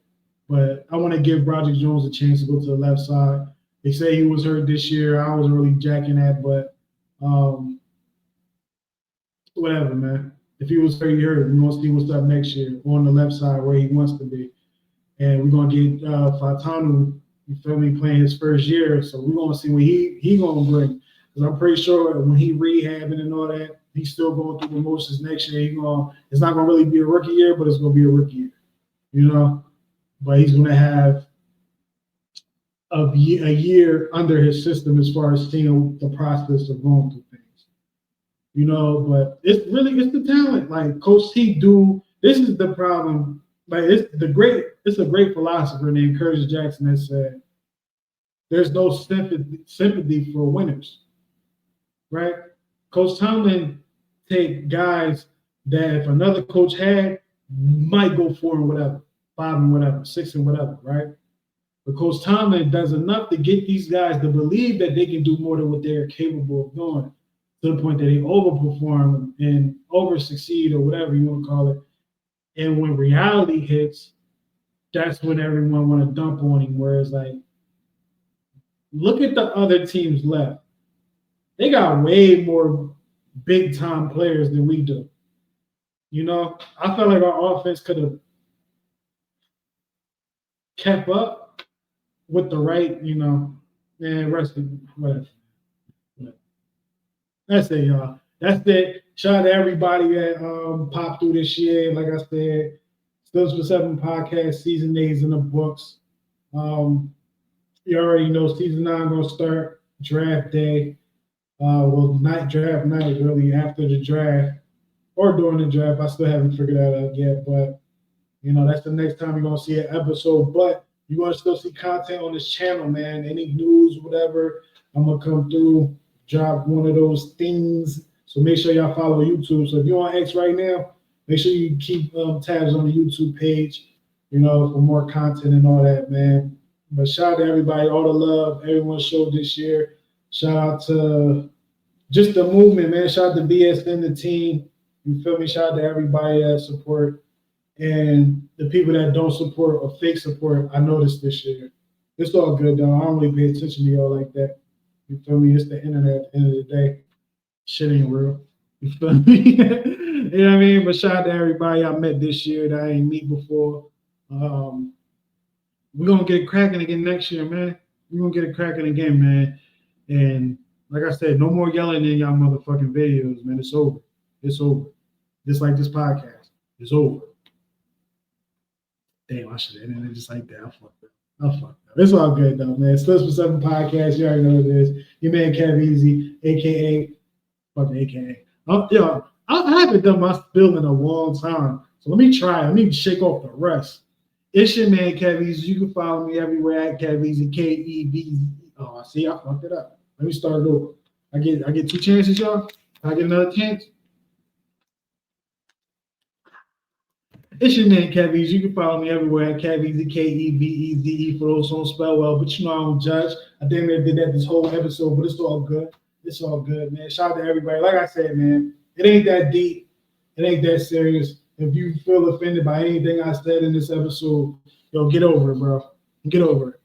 But I want to give Broderick Jones a chance to go to the left side. They say he was hurt this year. I wasn't really jacking that, but whatever, man. If he was hurt, he hurt. We want to see what's up next year on the left side where he wants to be. And we're going to get Fatanu, you feel me, playing his first year. So we're going to see what he going to bring. Because I'm pretty sure when he rehabbing and all that, he's still going through the motions next year. It's not going to really be a rookie year, but it's going to be a rookie year, But he's going to have a year under his system as far as seeing the process of going through things. But it's the talent. Like Coach T this is the problem. Like it's a great philosopher named Curtis Jackson that said there's no sympathy for winners. Right? Coach Tomlin take guys that if another coach had, might go 4 and whatever, 5 and whatever, 6 and whatever, right? But Coach Tomlin does enough to get these guys to believe that they can do more than what they're capable of doing, to the point that they overperform and over-succeed or whatever you want to call it. And when reality hits, that's when everyone want to dump on him, whereas like, look at the other teams left. They got way more big-time players than we do. I felt like our offense could have kept up with the right, and rest of whatever. That's it, y'all. That's it. Shout out to everybody that popped through this year. Like I said, Steelers for 7 podcast, season 8 is in the books. You already know season 9 going to start draft day. Not draft night, really after the draft or during the draft. I still haven't figured that out yet, but that's the next time you're gonna see an episode. But you're gonna still see content on this channel, man. Any news, whatever, I'm gonna come through, drop one of those things. So make sure y'all follow YouTube. So if you're on X right now, make sure you keep tabs on the YouTube page, for more content and all that, man. But shout out to everybody, all the love everyone showed this year. Shout out to just the movement, man. Shout out to BSN, the team. You feel me? Shout out to everybody that support. And the people that don't support or fake support, I noticed this year. It's all good, though. I don't really pay attention to y'all like that. You feel me? It's the internet at the end of the day. Shit ain't real. You feel me? You know what I mean? But shout out to everybody I met this year that I ain't meet before. We're going to get it cracking again next year, man. We're going to get it cracking again, man. And like I said, no more yelling in y'all motherfucking videos, man. It's over. It's over. Just like this podcast. It's over. Damn, I should have ended it just like that. I fucked up. It's all good though, man. SF7 podcast. You already know what it is. Your man Kev Easy, aka fucking AKA. I haven't done my spill in a long time. So let me try. Let me shake off the rest. It's your man Kev Easy. You can follow me everywhere at Kev Easy, KEVZ. Oh, see, I fucked it up. Let me start it over. I get 2 chances, y'all. I get another chance. It's your man Kev Easy. You can follow me everywhere at Kev Easy, KEVEZE for those who don't spell well. But you know I don't judge. I damn near did that this whole episode, but it's all good. It's all good, man. Shout out to everybody. Like I said, man, it ain't that deep. It ain't that serious. If you feel offended by anything I said in this episode, yo, get over it, bro. Get over it.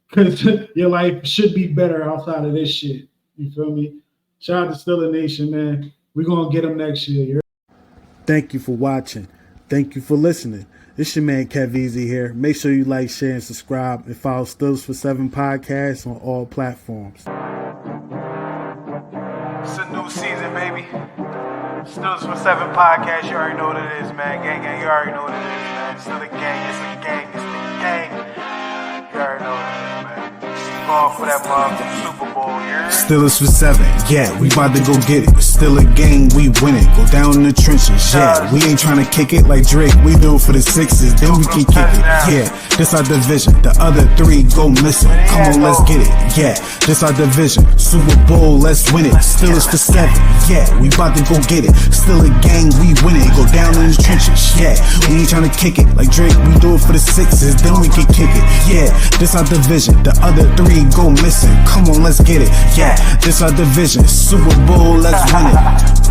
Because your life should be better outside of this shit. You feel me? Shout out to Steelers Nation, man. We're going to get them next year. Thank you for watching. Thank you for listening. It's your man Kev Easy here. Make sure you like, share, and subscribe, and follow Steelers for 7 podcasts on all platforms. It's a new season, baby. Steelers for 7 podcast. You already know what it is, man. Gang, you already know what it is, man. It's still the gang. It's the gang. It's the gang. You already know what it is, man. Going for that motherfucking Super Bowl, yeah. Steelers for 7, yeah, we about to go get it. Still a game, we win it. Go down in the trenches, yeah. We ain't trying to kick it like Drake. We do it for the 6s, then we can kick it. Yeah, this our division. The other 3 go missing. Come on, let's get it. Yeah, this our division. Super Bowl, let's win it. Steelers for 7, yeah, we about to go get it. Still a gang, we win it. Go down in the trenches, yeah. We ain't trying to kick it like Drake. We do it for the 6s, then we can kick it. Yeah, this our division. The other 3 go missing. Come on, let's get it. Yeah, this our division. Super Bowl, let's win it.